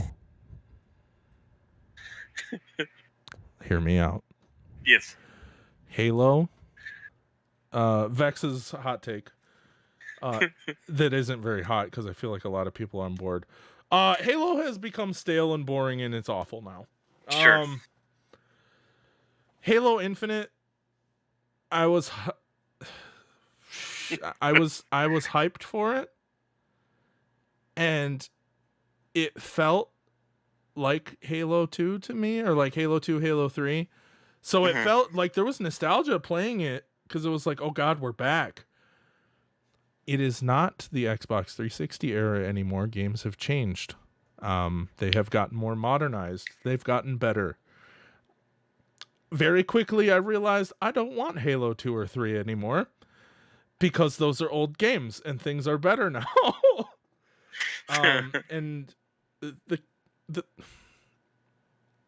Hear me out. Yes. Halo. Vex's hot take. That isn't very hot because I feel like a lot of people are on board. Halo has become stale and boring, and it's awful now. Sure. Halo Infinite. I was hyped for it, and it felt like Halo 2 to me, or like Halo 2, Halo 3. So it felt like there was nostalgia playing it because it was like, oh God, we're back. It is not the Xbox 360 era anymore. Games have changed. They have gotten more modernized. They've gotten better. Very quickly, I realized I don't want Halo 2 or 3 anymore because those are old games and things are better now. And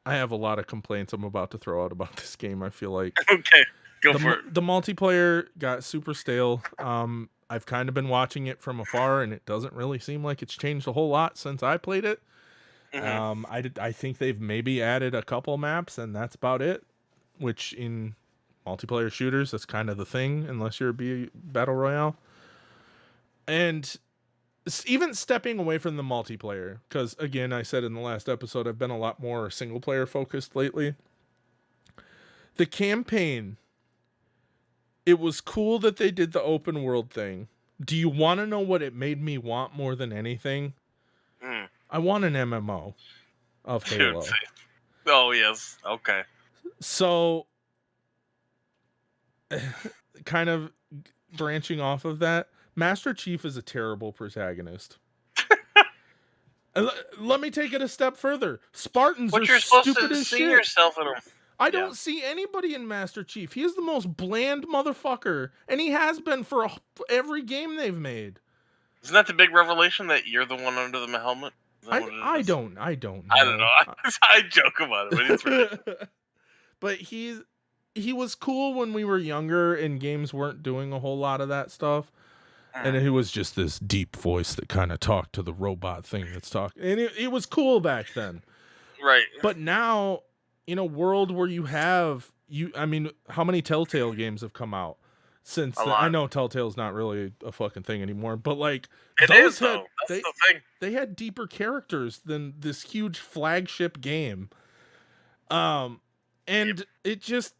I have a lot of complaints I'm about to throw out about this game. I feel like Okay, go for it. the multiplayer got super stale. I've kind of been watching it from afar, and it doesn't really seem like it's changed a whole lot since I played it. I think they've maybe added a couple maps, and that's about it. Which in multiplayer shooters, that's kind of the thing, unless you're a battle royale. And even stepping away from the multiplayer, because again, I said in the last episode, I've been a lot more single player focused lately. The campaign, it was cool that they did the open world thing. Do you want to know what it made me want more than anything? I want an MMO of Halo. Oh, yes. Okay. So, kind of branching off of that, Master Chief is a terrible protagonist. Let me take it a step further. Spartans But are you're supposed stupid to as see shit. yourself in them. I don't see anybody in Master Chief. He is the most bland motherfucker, and he has been for every game they've made. Isn't that the big revelation that you're the one under the helmet? I don't know. I don't know. I joke about it, but it's ridiculous. But he was cool when we were younger and games weren't doing a whole lot of that stuff. And he was just this deep voice that kind of talked to the robot thing that's talking. And it was cool back then. Right. But now, in a world where you have, how many Telltale games have come out since then? I know Telltale's not really a fucking thing anymore, but like, it is, though. That's the thing. They had deeper characters than this huge flagship game. And it just,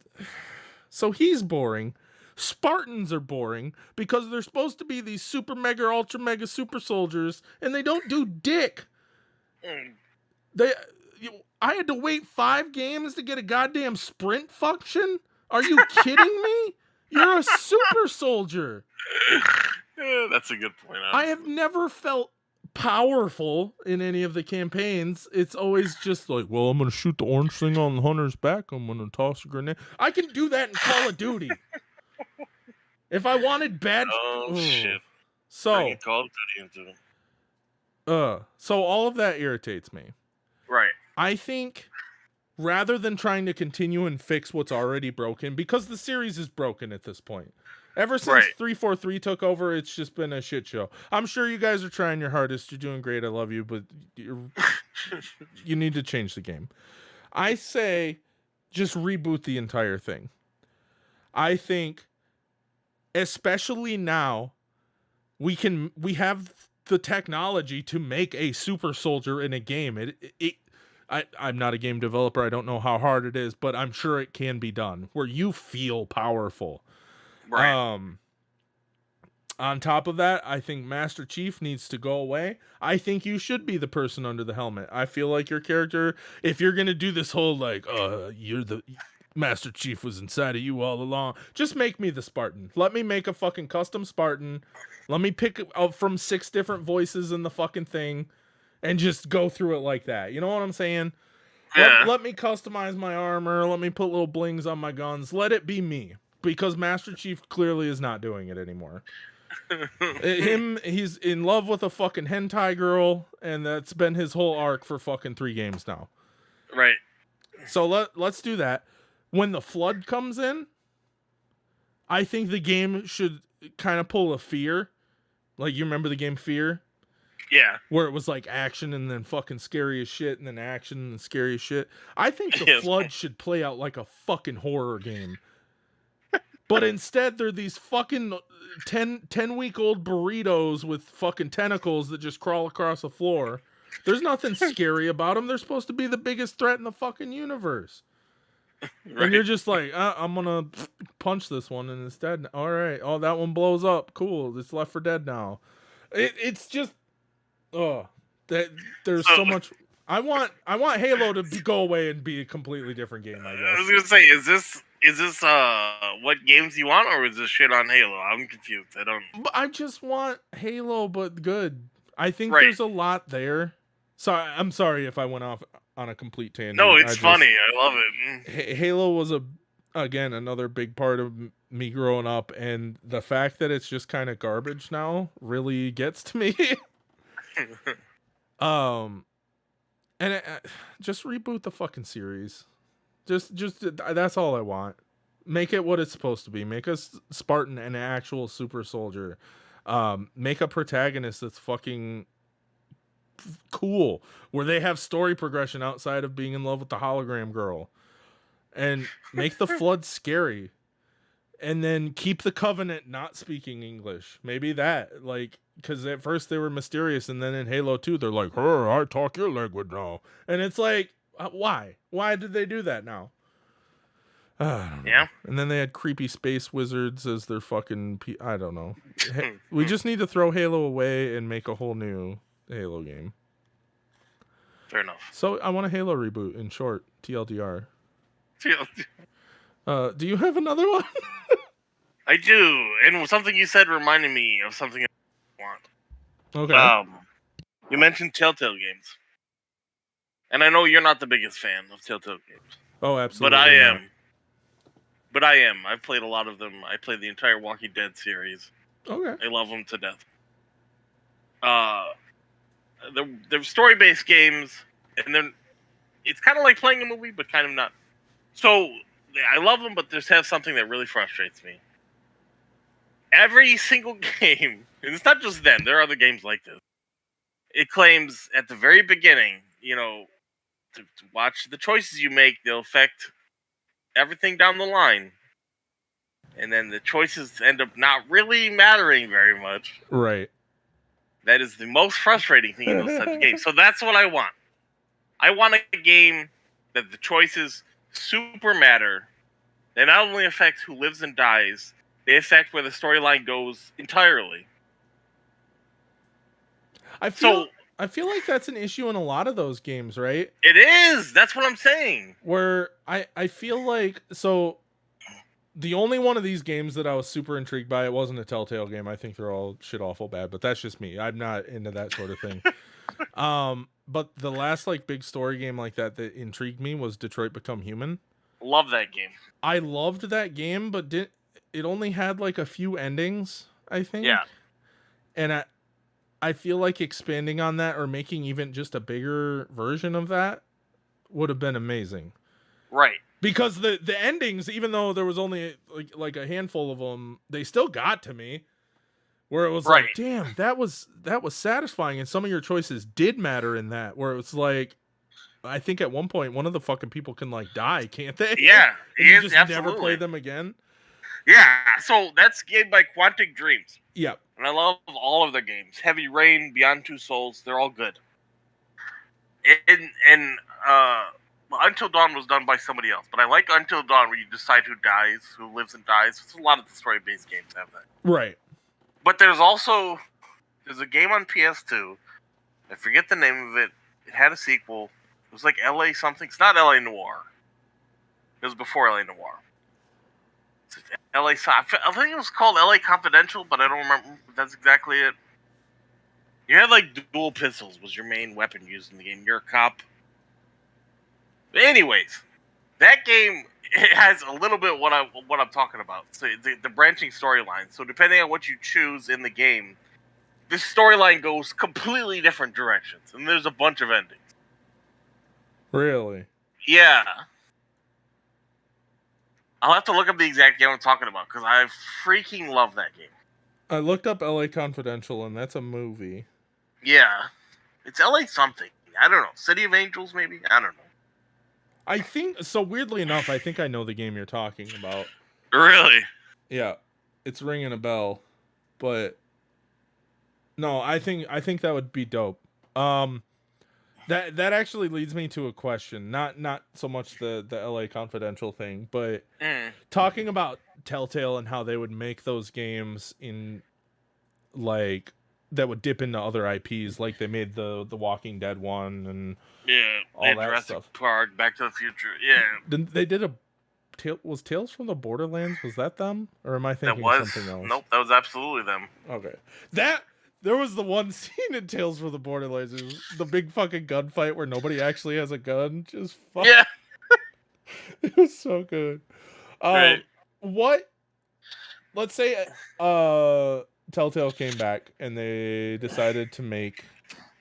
so he's boring. Spartans are boring because they're supposed to be these super mega ultra mega super soldiers, and they don't do dick. I had to wait 5 games to get a goddamn sprint function. Are you kidding me? You're a super soldier. Yeah, that's a good point. I have never felt powerful in any of the campaigns. It's always just like, well, I'm gonna shoot the orange thing on the hunter's back. I'm gonna toss a grenade. I can do that in Call of Duty. If I wanted bad, shit. So Call of Duty into so all of that irritates me. Right. I think rather than trying to continue and fix what's already broken, because the series is broken at this point. Ever since 343 took over, it's just been a shit show. I'm sure you guys are trying your hardest. You're doing great. I love you, but you need to change the game. I say just reboot the entire thing. I think, especially now, we have the technology to make a super soldier in a game. I'm not a game developer. I don't know how hard it is, but I'm sure it can be done where you feel powerful. Right. On top of that, I think Master Chief needs to go away. I think you should be the person under the helmet. I feel like your character, if you're going to do this whole like, you're the Master Chief was inside of you all along, just make me the Spartan. Let me make a fucking custom Spartan. Let me pick out from 6 different voices in the fucking thing and just go through it like that. You know what I'm saying? Yeah. Let me customize my armor. Let me put little blings on my guns. Let it be me. Because Master Chief clearly is not doing it anymore. He's in love with a fucking hentai girl, and that's been his whole arc for fucking 3 games now. Right. So let's do that. When the flood comes in, I think the game should kind of pull a Fear. Like, you remember the game Fear? Yeah. Where it was like action and then fucking scary as shit and then action and scary as shit. I think the flood should play out like a fucking horror game. But instead, they're these fucking 10-week-old burritos with fucking tentacles that just crawl across the floor. There's nothing scary about them. They're supposed to be the biggest threat in the fucking universe. Right. And you're just like, I'm gonna punch this one and it's dead. All right. Oh, that one blows up. Cool. It's Left 4 Dead now. It's just, there's so much. I want Halo to go away and be a completely different game, I guess. I was gonna say, is this what games you want, or is this shit on Halo? I'm confused. I just want Halo, but good. I think there's a lot there. Sorry, I'm sorry if I went off on a complete tangent. No, it's funny. I love it. Halo was again another big part of me growing up, and the fact that it's just kind of garbage now really gets to me. And just reboot the fucking series. Just that's all I want. Make it what it's supposed to be. Make a Spartan an actual super soldier. Make a protagonist that's fucking cool, where they have story progression outside of being in love with the hologram girl, and make the flood scary. And then keep the Covenant not speaking English. Maybe that, like, because at first they were mysterious, and then in Halo 2, they're like, I talk your language now. And it's like, why? Why did they do that now? I don't know. Yeah. And then they had creepy space wizards as their fucking... I don't know. We just need to throw Halo away and make a whole new Halo game. Fair enough. So I want a Halo reboot, in short. TLDR. Do you have another one? I do, and something you said reminded me of something I want. Okay. You mentioned Telltale games, and I know you're not the biggest fan of Telltale games, Oh, but absolutely I not. am. But I am. I've played a lot of them. I played the entire Walking Dead series. Okay. I love them to death. They're story-based games, and then it's kind of like playing a movie, but kind of not. So I love them, but just have something that really frustrates me. Every single game, and it's not just them. There are other games like this. It claims at the very beginning, to watch the choices you make, they'll affect everything down the line. And then the choices end up not really mattering very much. Right. That is the most frustrating thing in those types of games. So that's what I want. I want a game that the choices super matter. They not only affect who lives and dies, they affect where the storyline goes entirely. I feel like that's an issue in a lot of those games, right? It is. That's what I'm saying. Where I feel like, so the only one of these games that I was super intrigued by, it wasn't a Telltale game. I think they're all shit awful bad, but that's just me. I'm not into that sort of thing. But the last like big story game like that intrigued me was Detroit Become Human. Love that game. I loved that game, but it only had like a few endings, I think. Yeah. And I feel like expanding on that or making even just a bigger version of that would have been amazing. Right. Because the endings, even though there was only like a handful of them, they still got to me. Where it was Right. like, damn, that was satisfying, and some of your choices did matter in that. Where it was like, I think at one point one of the fucking people can like die, can't they? Yeah, and you just absolutely. never play them again. Yeah, so that's game by Quantic Dreams. Yep. And I love all of their games. Heavy Rain, Beyond Two Souls, they're all good. And Until Dawn was done by somebody else, but I like Until Dawn where you decide who dies, who lives and dies. It's a lot of the story-based games have that. Right. But there's a game on PS2. I forget the name of it. It had a sequel. It was like LA something. It's not LA Noire. It was before LA Noire. It's LA. I think it was called LA Confidential, but I don't remember if that's exactly it. You had like dual pistols was your main weapon used in the game. You're a cop. But anyways, that game it has a little bit what I'm talking about. So the branching storyline. So depending on what you choose in the game, this storyline goes completely different directions, and there's a bunch of endings. Really? Yeah. I'll have to look up the exact game I'm talking about because I freaking love that game. I looked up LA Confidential, and that's a movie. Yeah. It's LA something. I don't know. City of Angels, maybe? I don't know. I think, so weirdly enough, I think I know the game you're talking about. Really? Yeah. It's ringing a bell. But no, I think that would be dope. That actually leads me to a question. Not so much the LA Confidential thing, but talking about Telltale and how they would make those games in like that would dip into other IPs, like they made the Walking Dead one and all that Jurassic stuff. Park, Back to the Future. Yeah. They did was Tales from the Borderlands, was that them? Or am I thinking of something else? Nope, that was absolutely them. Okay. There was the one scene in Tales from the Borderlands, it was the big fucking gunfight where nobody actually has a gun. Just fuck. Yeah. It was so good. Right. Let's say Telltale came back and they decided to make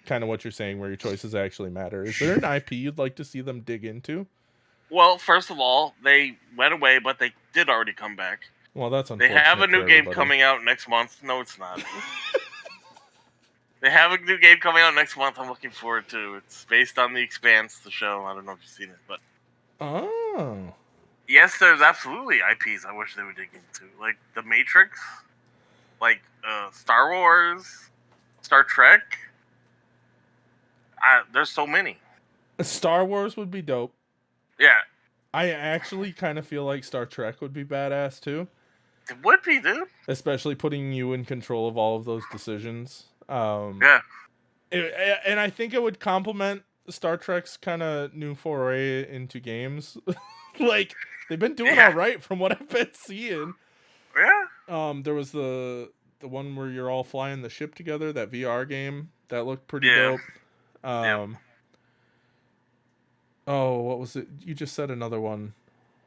kind of what you're saying where your choices actually matter. Is there an IP you'd like to see them dig into? Well, first of all, they went away, but they did already come back. Well, that's unfortunate. They have a new game everybody. coming out next month. No, it's not. They have a new game coming out next month. I'm looking forward to. It's based on The Expanse, the show. I don't know if you've seen it, but oh, yes, there's absolutely IPs I wish they would dig into, like The Matrix, like Star Wars, Star Trek. There's so many. Star Wars would be dope. Yeah, I actually kind of feel like Star Trek would be badass too. it would be, dude. Especially putting you in control of all of those decisions. Yeah. And I think it would complement Star Trek's kind of new foray into games. Like, they've been doing all right from what I've been seeing. Yeah. There was the one where you're all flying the ship together, that VR game. That looked pretty Yeah. dope. Oh, what was it? You just said another one.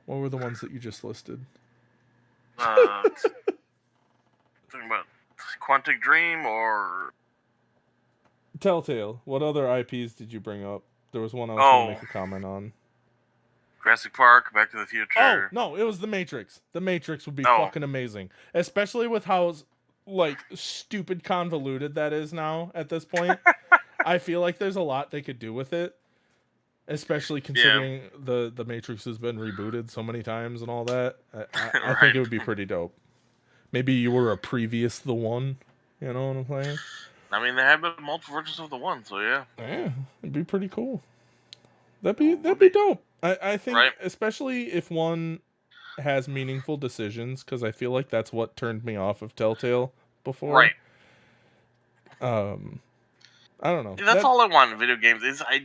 What were the ones that you just listed? Talking about Quantic Dream or Telltale. What other IPs did you bring up? There was one I was going to make a comment on. Jurassic Park, Back to the Future. Oh, no, it was The Matrix. The Matrix would be fucking amazing. Especially with how, like, stupid convoluted that is now at this point. I feel like there's a lot they could do with it. Especially considering the Matrix has been rebooted so many times and all that. I think it would be pretty dope. Maybe you were a previous The One. You know what I'm saying? I mean, there have been multiple versions of The One, so yeah. Yeah, it'd be pretty cool. That'd be dope. I think, especially if one has meaningful decisions, because I feel like that's what turned me off of Telltale before. Right. I don't know. That's all I want in video games. Is I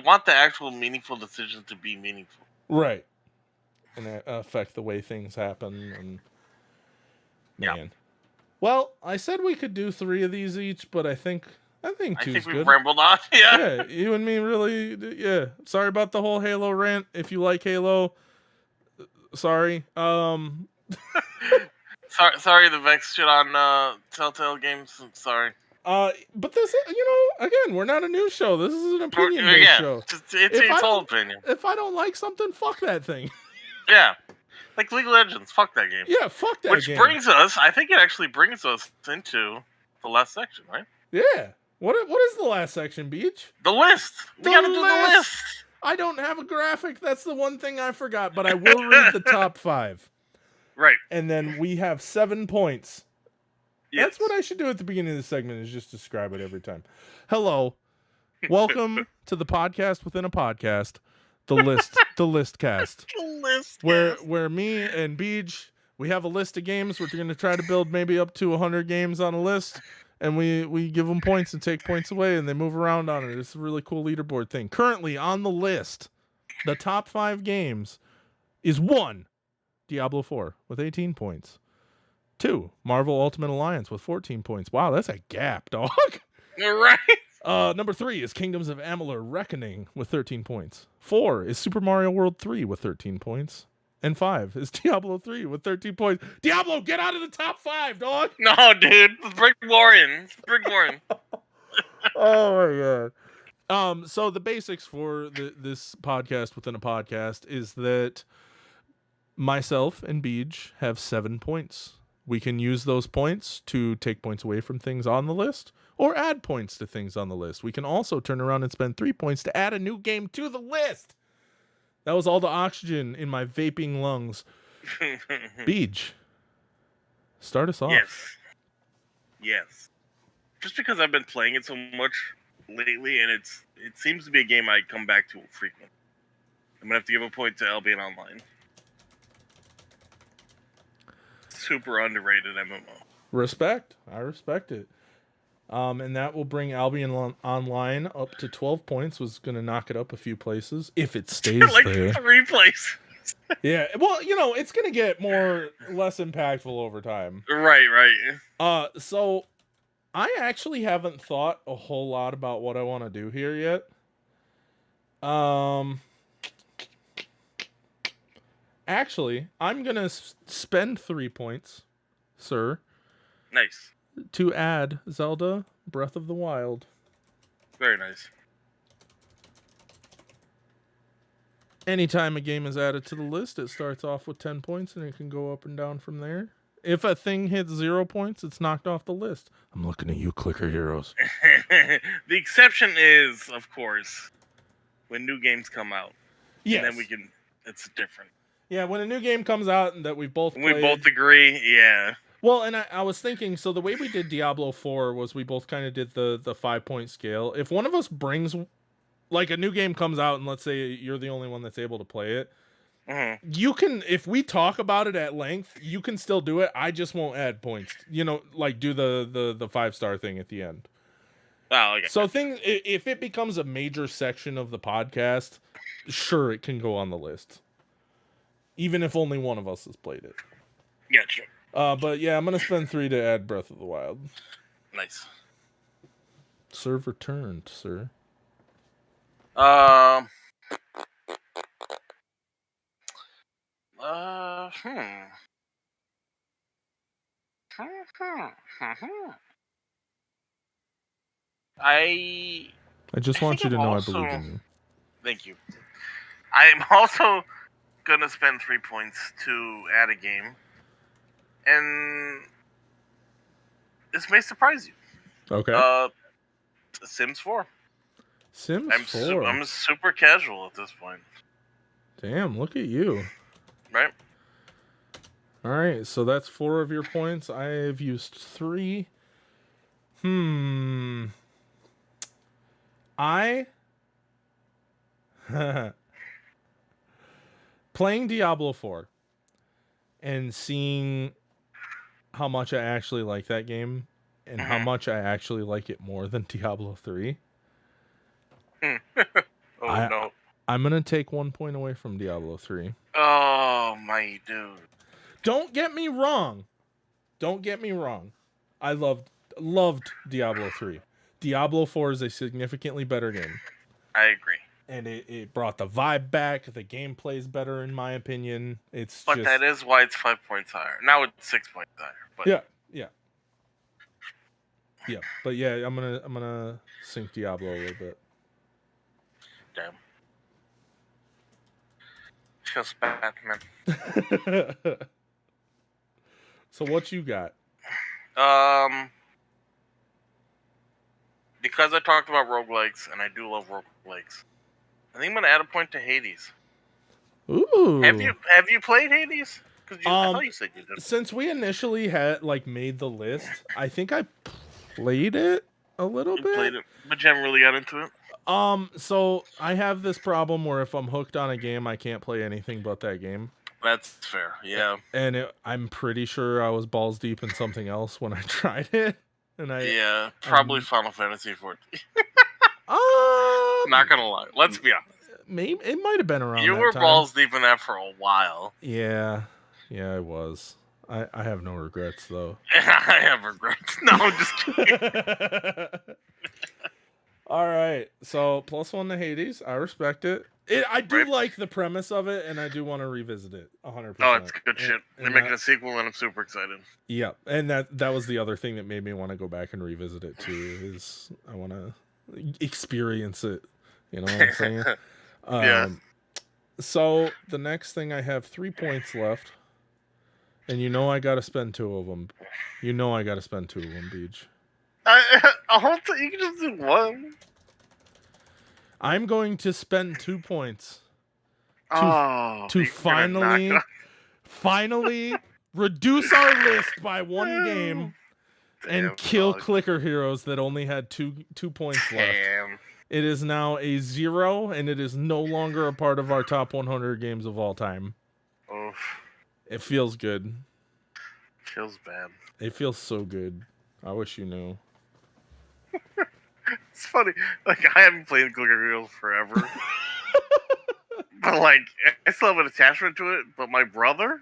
want the actual meaningful decisions to be meaningful. Right. And affect the way things happen. And man. Yeah. Well, I said we could do 3 of these each, but I think two's good. We've rambled on. Yeah, you and me really. Yeah. Sorry about the whole Halo rant. If you like Halo, sorry. Sorry, the Vex shit on Telltale games. I'm sorry. But this, again, we're not a news show. This is an opinion-based show. It's your whole opinion. If I don't like something, fuck that thing. Yeah. Like League of Legends, fuck that game. Yeah, fuck that game. Which brings us, I think it actually brings us into the last section, right? Yeah. What is the last section, Beach? The list. We gotta do the list. I don't have a graphic. That's the one thing I forgot, but I will read the top 5. Right. And then we have 7 points. Yes. That's what I should do at the beginning of the segment, is just describe it every time. Hello. Welcome to the podcast within a podcast. The list cast. The list. Where me and Beej, we have a list of games. We're going to try to build maybe up to 100 games on a list, and we give them points and take points away, and they move around on it. It's a really cool leaderboard thing. Currently on the list, the top 5 games is 1, Diablo 4 with 18 points. 2, Marvel Ultimate Alliance with 14 points. Wow, that's a gap, dog. Right. Number 3 is Kingdoms of Amalur Reckoning with 13 points. 4 is Super Mario World 3 with 13 points. And 5 is Diablo 3 with 13 points. Diablo, get out of the top 5, dog! No, dude. Bring Warren. Oh, my God. So the basics for this podcast within a podcast is that myself and Beej have 7 points. We can use those points to take points away from things on the list, or add points to things on the list. We can also turn around and spend 3 points to add a new game to the list. That was all the oxygen in my vaping lungs. Beej, start us off. Yes. Just because I've been playing it so much lately, and it seems to be a game I come back to frequently. I'm gonna have to give a point to Albion Online. Super underrated MMO. Respect. I respect it. And that will bring Albion Online up to 12 points. Was going to knock it up a few places if it stays like there. 3 places. Yeah. Well, it's going to get less impactful over time. Right. So I actually haven't thought a whole lot about what I want to do here yet. Actually, I'm going to spend 3 points, sir. Nice. To add Zelda Breath of the Wild. Very nice. Anytime a game is added to the list, it starts off with 10 points and it can go up and down from there. If a thing hits 0 points, it's knocked off the list. I'm looking at you, Clicker Heroes. The exception is, of course, when new games come out. Yes. And then it's different. Yeah, when a new game comes out and that we've both played. We both agree, yeah. Well, and I was thinking, so the way we did Diablo 4 was we both kind of did the 5-point scale. If one of us brings, like, a new game comes out and let's say you're the only one that's able to play it, you can, if we talk about it at length, you can still do it. I just won't add points. Like do the 5-star thing at the end. Oh, okay. So if it becomes a major section of the podcast, sure, it can go on the list. Even if only one of us has played it. Yeah, sure. But yeah, I'm going to spend 3 to add Breath of the Wild. Nice. server turned, sir. Um. I I just I want think you to I'm know I also. believe in you. Thank you. I am also gonna spend 3 points to add a game, and this may surprise you. Okay. Sims 4. Sims 4. I'm super casual at this point, Damn, look at you. right? All right, so that's 4 of your points. I have used 3. I playing Diablo 4 and seeing how much I actually like that game and how much I actually like it more than Diablo 3. Oh no. I'm going to take 1 point away from Diablo 3. Oh my dude. Don't get me wrong. I loved Diablo 3. Diablo 4 is a significantly better game. I agree. And it brought the vibe back. The gameplay's better in my opinion. But that is why it's 5 points higher. Now it's 6 points higher. But Yeah. But yeah, I'm gonna sink Diablo a little bit. damn. Just Batman. So what you got? Because I talked about roguelikes, and I do love roguelikes, I think I'm gonna add a point to Hades. Ooh. Have you played Hades? Because I thought you said you did. Since we initially had made the list, I think I played it a little bit. Played it, but you haven't really got into it. So I have this problem where if I'm hooked on a game, I can't play anything but that game. That's fair, yeah. And I'm pretty sure I was balls deep in something else when I tried it. And probably Final Fantasy 14. Um, Not gonna lie, let's be honest. Maybe it might have been around. You that were time. balls deep in that for a while. Yeah, I was. I have no regrets though. I have regrets. No, I'm just kidding. All right, so +1 to Hades. I respect it. I do like the premise of it, and I do want to revisit it 100%. Oh, it's good shit. They're making a sequel, and I'm super excited. Yeah, and that was the other thing that made me want to go back and revisit it too. Is I want to experience it. You know what I'm saying? Yeah. So the next thing, I have 3 points left, and I got to spend 2 of them. I got to spend 2 of them, Beach. You can just do one. I'm going to spend 2 points to finally reduce our list by 1 game and kill Clicker Heroes that only had 2 points left. It is now a 0, and it is no longer a part of our top 100 games of all time. Oof. It feels good. Feels bad. It feels so good. I wish you knew. It's funny. I haven't played Clicker Heroes forever. But, I still have an attachment to it. But my brother,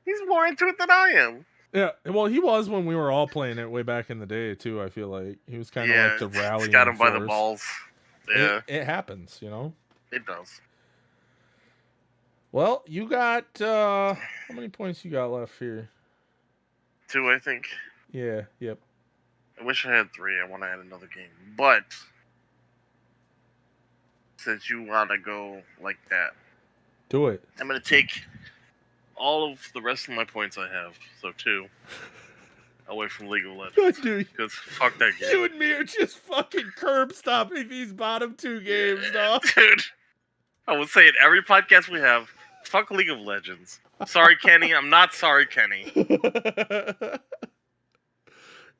he's more into it than I am. Yeah, well, he was when we were all playing it way back in the day, too, I feel like. He was kind of the rallying it's got him force. by the balls. Yeah. It happens, It does. Well, you got, how many points you got left here? 2, I think. Yeah, yep. I wish I had 3. I want to add another game. But, since you want to go like that, do it. I'm going to take all of the rest of my points I have, so 2, away from League of Legends. Dude, because fuck that game. You and me are just fucking curb stomping these bottom 2 games, dog. Dude, I will say it every podcast we have. Fuck League of Legends. Sorry, Kenny. I'm not sorry, Kenny.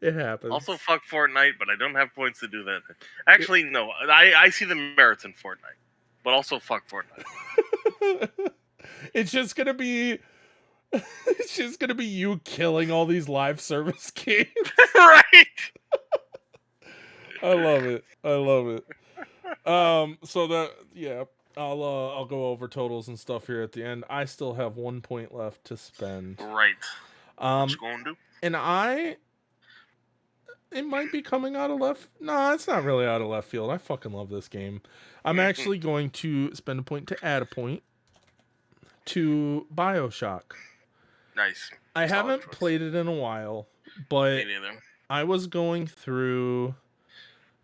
It happens. Also, fuck Fortnite, but I don't have points to do that. Actually, no. I see the merits in Fortnite, but also fuck Fortnite. It's just gonna be you killing all these live service games. Right. I love it. So I'll go over totals and stuff here at the end. I still have 1 point left to spend. Right. What you gonna do? And it might be coming out of left. No, it's not really out of left field. I fucking love this game. I'm actually going to spend a point to add a point to BioShock. Nice. I Solid haven't choice. played it in a while, but Me neither. I was going through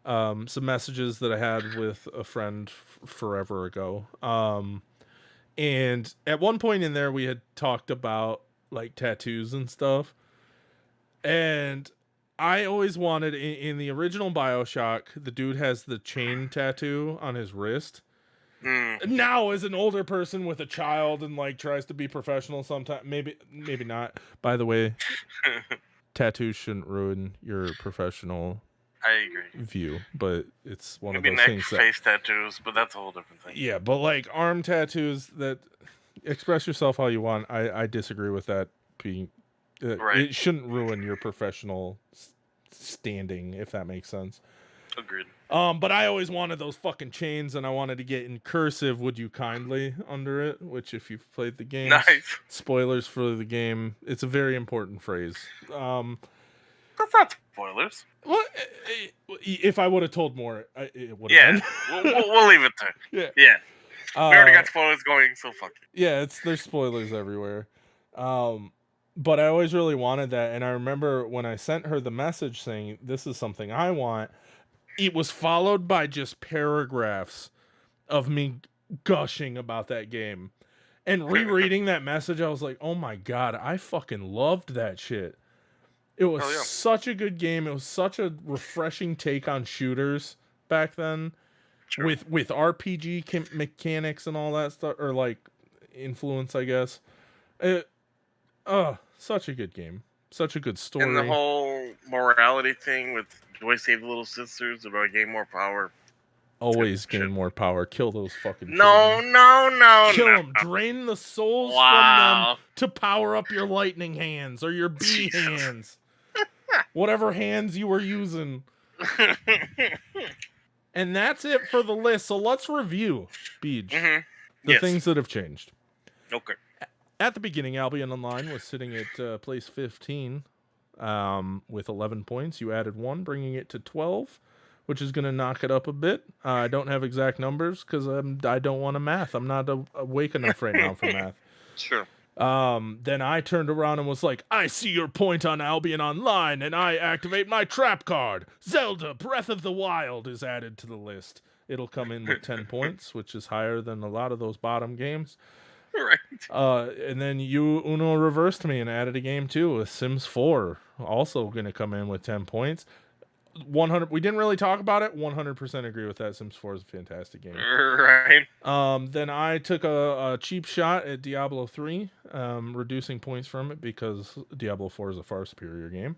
some messages that I had with a friend forever ago. And at one point in there, we had talked about like tattoos and stuff. And I always wanted in the original BioShock, the dude has the chain tattoo on his wrist. Now, as an older person with a child and like tries to be professional, sometimes maybe not. By the way, tattoos shouldn't ruin your professional I agree. view, but it's one Maybe of those neck things that, face tattoos, but that's a whole different thing. yeah, but like arm tattoos that express yourself how you want, I disagree with that being Right. It shouldn't ruin your professional standing, if that makes sense. Agreed. But I always wanted those fucking chains, and I wanted to get in cursive, would you kindly, under it, which if you've played the game, Nice. spoilers for the game, it's a very important phrase. That's not spoilers. Well, if I would have told more, it would Yeah, have we'll leave it there. Yeah. Yeah. We already got spoilers going, so fuck it. Yeah, there's spoilers everywhere. But I always really wanted that, and I remember when I sent her the message saying, this is something I want, it was followed by just paragraphs of me gushing about that game. And rereading that message, I was like, oh my god, I fucking loved that shit. It was such a good game. It was such a refreshing take on shooters back then. Sure. With RPG mechanics and all that stuff, or like influence, I guess. Such a good game. Such a good story. And the whole morality thing with do I save the little sisters or do I gain more power? Always gain more power. Kill those fucking No. Kill them. Drain the souls from them to power up your lightning hands or your bee hands. Whatever hands you were using. And that's it for the list. So let's review, Beej, the things that have changed. Okay. At the beginning, Albion Online was sitting at place 15 with 11 points. You added 1, bringing it to 12, which is going to knock it up a bit. I don't have exact numbers because I don't want to math. I'm not awake enough right now for math. Sure. Then I turned around and was like, I see your point on Albion Online, and I activate my trap card. Zelda Breath of the Wild is added to the list. It'll come in with 10 points, which is higher than a lot of those bottom games. Right. And then you, Uno, reversed me and added a game too with Sims 4, also going to come in with 10 points. 100. We didn't really talk about it. 100% agree with that. Sims 4 is a fantastic game. Right. Then I took a cheap shot at Diablo 3, reducing points from it because Diablo 4 is a far superior game.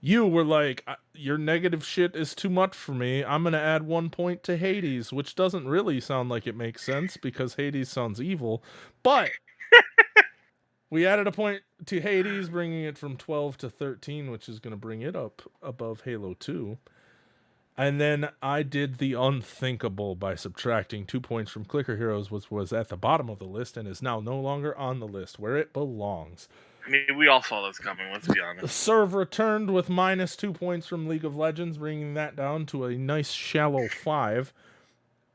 You were like, your negative shit is too much for me. I'm going to add 1 point to Hades, which doesn't really sound like it makes sense because Hades sounds evil. But we added a point to Hades, bringing it from 12 to 13, which is going to bring it up above Halo 2. And then I did the unthinkable by subtracting 2 points from Clicker Heroes, which was at the bottom of the list and is now no longer on the list where it belongs. I mean, we all saw this coming, let's be The honest. serve returned with minus 2 points from League of Legends, bringing that down to a nice shallow 5.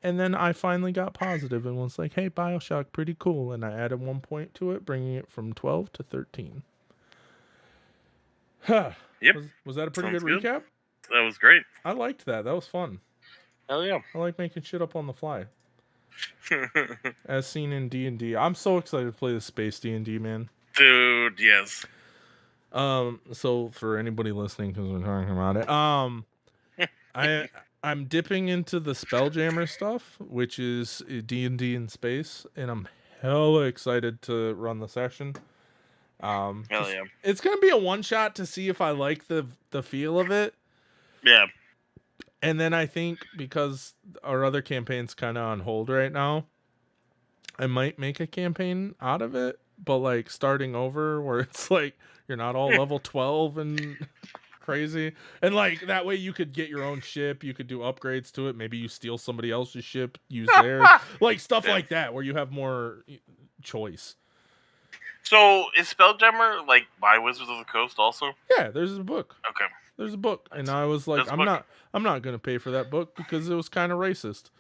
And then I finally got positive and was like, hey, BioShock, pretty cool. And I added 1 point to it, bringing it from 12 to 13. Huh. Yep. Was that a pretty Sounds good good. recap? That was great. I liked that. That was fun. Hell yeah. I like making shit up on the fly. As seen in D&D. I'm so excited to play the space D&D, man. Dude, yes. So for anybody listening, because we're talking about it, I'm dipping into the Spelljammer stuff, which is D&D in space, and I'm hella excited to run the session. Hell yeah. It's gonna be a one shot to see if I like the feel of it. Yeah. And then I think because our other campaign's kind of on hold right now, I might make a campaign out of it, but like starting over where it's like you're not all level 12 and crazy. And like that way you could get your own ship, you could do upgrades to it. Maybe you steal somebody else's ship, use theirs. Like stuff like that where you have more choice. So is Spelljammer like by Wizards of the Coast also? Yeah, there's a book. Okay. There's a book, and I was like, I'm not gonna pay for that book because it was kind of racist.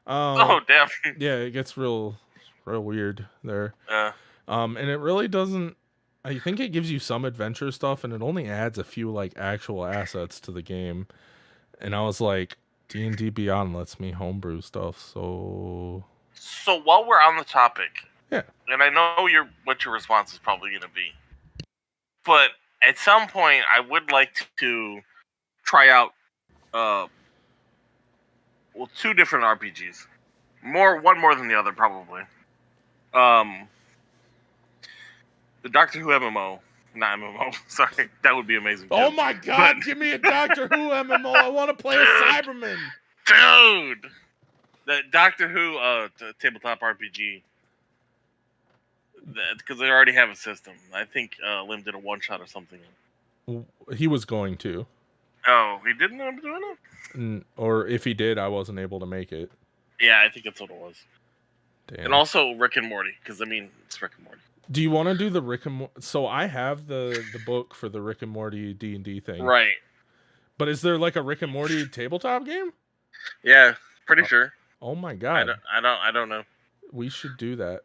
Oh damn. Yeah, it gets real weird there. Yeah. And it really doesn't. I think it gives you some adventure stuff, and it only adds a few like actual assets to the game. And I was like, D&D Beyond lets me homebrew stuff, so while we're on the topic, yeah, and I know what your response is probably going to be, but at some point I would like to try out, two different RPGs, one more than the other probably. The Doctor Who MMO. Not MMO. Sorry, that would be amazing. Too. Oh my god, give me a Doctor Who MMO. I want to play a Cyberman. Dude! The Doctor Who tabletop RPG. Because they already have a system. I think Lim did a one-shot or something. He was going to. Oh, he didn't end up doing it? Or if he did, I wasn't able to make it. Yeah, I think that's what it was. Damn. And also Rick and Morty, because, I mean, it's Rick and Morty. Do you want to do the Rick and Morty? So I have the book for the Rick and Morty D&D thing. Right. But is there like a Rick and Morty tabletop game? Yeah, pretty sure. Oh my god. I don't know. We should do that.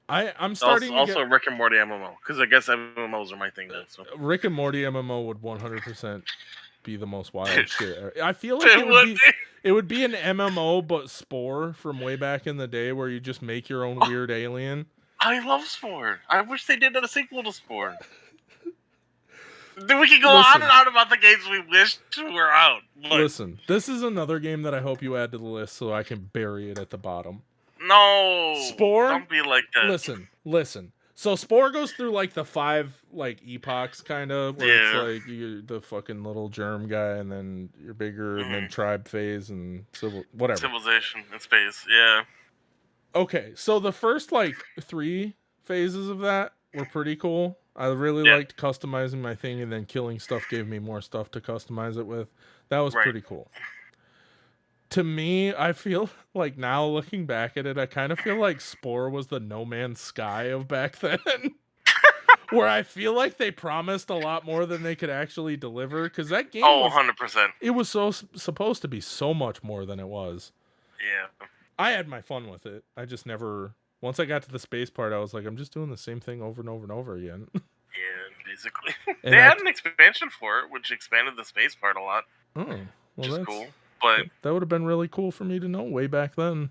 I'm starting also Rick and Morty MMO, because I guess MMOs are my thing now. So. Rick and Morty MMO would 100% be the most wild shit. I feel like it would be an MMO, but Spore from way back in the day, where you just make your own weird alien. I love Spore. I wish they did a sequel to Spore. Then we can go on and on about the games we wish were out. But... Listen, this is another game that I hope you add to the list so I can bury it at the bottom. No, Spore. Don't be like that. Listen. So Spore goes through like the 5 like epochs, kind of. Where it's like you're the fucking little germ guy, and then you're bigger, and then tribe phase, and civilization and space. Yeah. Okay, so the first like 3 phases of that were pretty cool. I really liked customizing my thing, and then killing stuff gave me more stuff to customize it with. That was pretty cool. To me, I feel like now looking back at it, I kind of feel like Spore was the No Man's Sky of back then. Where I feel like they promised a lot more than they could actually deliver. Because that game 100%. It was supposed to be so much more than it was. Yeah. I had my fun with it. I just never... Once I got to the space part, I was like, I'm just doing the same thing over and over and over again. Yeah, basically. They had an expansion for it, which expanded the space part a lot. Oh, well, which is cool. But that would have been really cool for me to know way back then.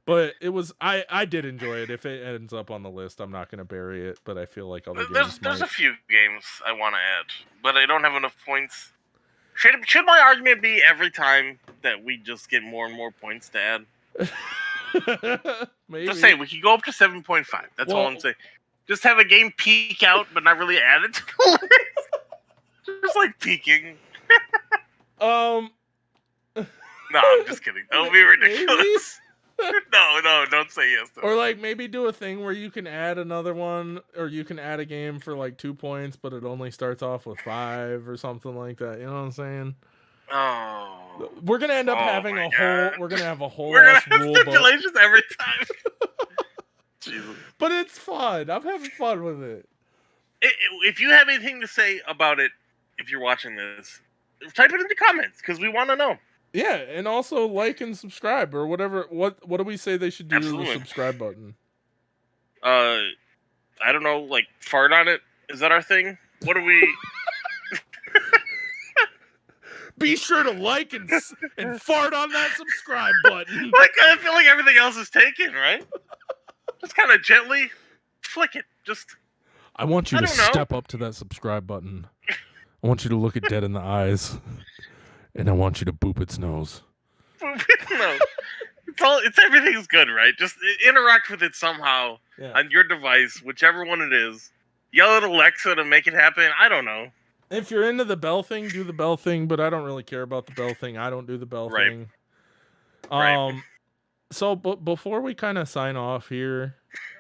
But it was I did enjoy it. If it ends up on the list, I'm not going to bury it, but I feel like other games There's a few games I want to add, but I don't have enough points. Should my argument be every time that we just get more and more points to add? Maybe. Just say we can go up to 7.5. That's all I'm saying. Just have a game peak out, but not really add it to the list. Just like peaking. No, I'm just kidding. That would be ridiculous. No, don't say yes. Or like maybe do a thing where you can add another one, or you can add a game for like 2 points, but it only starts off with 5 or something like that. You know what I'm saying? Oh, we're gonna end up having a whole. We're gonna have a whole. We're gonna have stipulations every time. Jesus. But it's fun. I'm having fun with it. If you have anything to say about it, if you're watching this, type it in the comments because we want to know. Yeah, and also like and subscribe or whatever. What do we say they should do to the subscribe button? I don't know. Like fart on it. Is that our thing? What do we? Be sure to like and fart on that subscribe button. Like I feel like everything else is taken, right? Just kind of gently flick it. Just. I want you to step up to that subscribe button. I want you to look it dead in the eyes, and I want you to boop its nose. Boop its nose. It's everything's good, right? Just interact with it somehow on your device, whichever one it is. Yell at Alexa to make it happen. I don't know. If you're into the bell thing, do the bell thing, but I don't really care about the bell thing. I don't do the bell thing. Right. So before we kind of sign off here,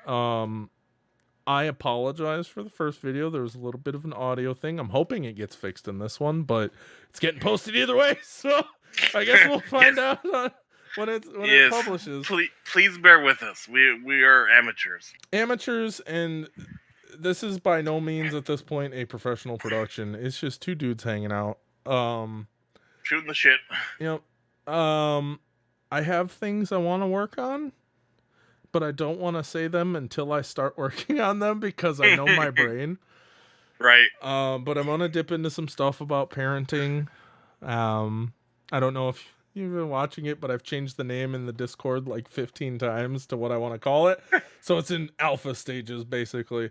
I apologize for the first video. There was a little bit of an audio thing. I'm hoping it gets fixed in this one, but it's getting posted either way. So I guess we'll find out when it publishes. Please bear with us. We are amateurs. Amateurs, and this is by no means at this point a professional production. It's just two dudes hanging out. Shooting the shit. Yep. I have things I want to work on, but I don't want to say them until I start working on them because I know my brain. Right. But I'm gonna dip into some stuff about parenting. I don't know if you've been watching it, but I've changed the name in the Discord like 15 times to what I want to call it. So it's in alpha stages, basically.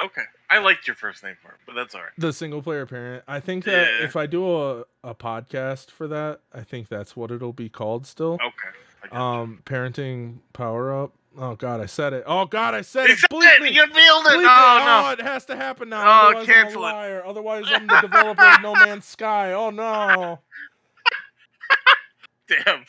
Okay. I liked your first name for it, but that's all right. The single player parent. I think that if I do a podcast for that, I think that's what it'll be called still. Okay. Parenting power up. Oh God, I said it. Oh God, I said it. You revealed it. Oh, it has to happen now. Oh, Otherwise cancel I'm a liar. Otherwise I'm the developer of No Man's Sky. Oh no. Damn.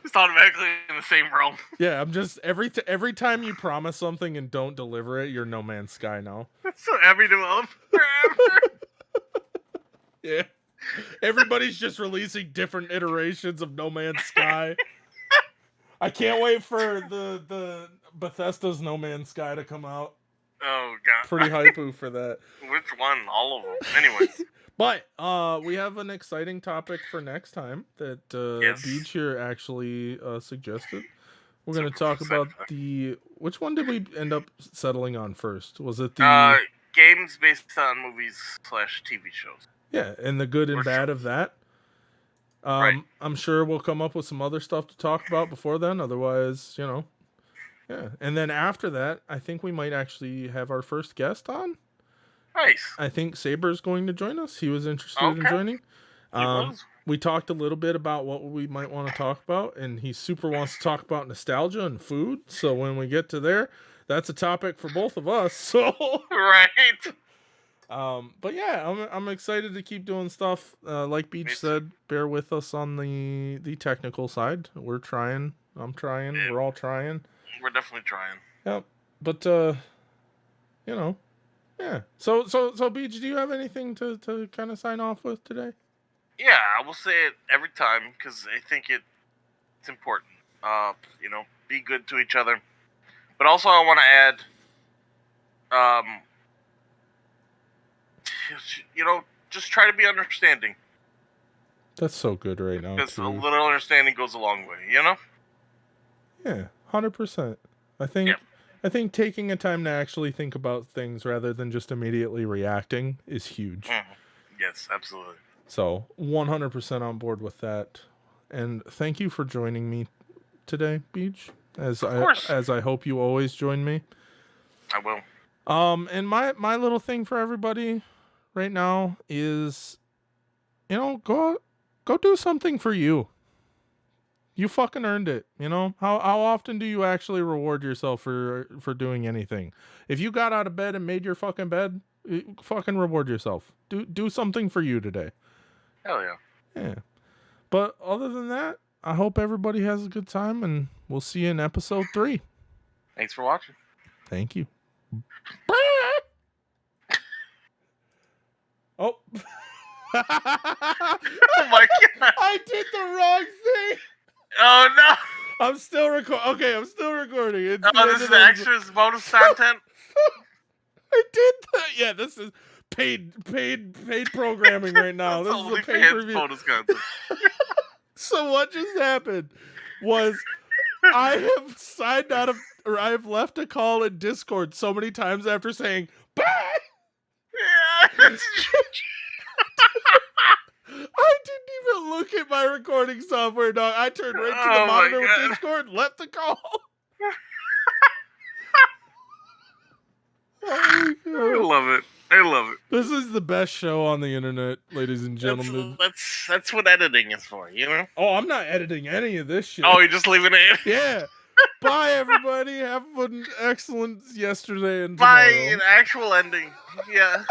Just automatically in the same realm. Yeah, I'm just every time you promise something and don't deliver it, you're No Man's Sky now. So every developer ever. Yeah. Everybody's just releasing different iterations of No Man's Sky. I can't wait for the Bethesda's No Man's Sky to come out. Oh god. Pretty hypoo for that. Which one? All of them. Anyways. But we have an exciting topic for next time that Beach here actually suggested. We're going to talk about which one did we end up settling on first? Was it the games based on movies / TV shows? Yeah, and the good and bad of that. Right. I'm sure we'll come up with some other stuff to talk about before then. Otherwise, yeah. And then after that, I think we might actually have our first guest on. Nice. I think Saber's going to join us. He was interested in joining. We talked a little bit about what we might want to talk about, and he super wants to talk about nostalgia and food. So when we get to there, that's a topic for both of us. So right. But yeah, I'm excited to keep doing stuff. Like Beach said, bear with us on the technical side. We're trying. I'm trying. Yeah. We're all trying. We're definitely trying. Yep. But yeah. So Beach, do you have anything to kind of sign off with today? Yeah, I will say it every time because I think it's important. Be good to each other. But also I want to add just try to be understanding. That's so good right now. Because a little understanding goes a long way, Yeah, 100%. I think taking a time to actually think about things rather than just immediately reacting is huge. Mm-hmm. Yes, absolutely. So 100% on board with that. And thank you for joining me today, Beach. As I hope you always join me. I will. And my little thing for everybody right now is, go do something for you. You fucking earned it. How often do you actually reward yourself for doing anything? If you got out of bed and made your fucking bed, fucking reward yourself. Do something for you today. Hell yeah. Yeah. But other than that, I hope everybody has a good time, and we'll see you in episode 3. Thanks for watching. Thank you. Oh. Oh my god. I did the wrong thing. Oh no. I'm still recording. Okay, I'm still recording. It's this is the extras bonus content. I did that. Yeah, this is paid programming right now. This is a pay-per-view bonus content. So what just happened was I have signed out of, or I have left a call in Discord so many times after saying bye. Yeah. I didn't even look at my recording software, dog. I turned right to the monitor with Discord, left the call. I love it. This is the best show on the internet, ladies and gentlemen. That's what editing is for, Oh, I'm not editing any of this shit. Oh, you're just leaving it in? Yeah. Bye, everybody. Have an excellent yesterday and tomorrow. Bye, an actual ending. Yeah.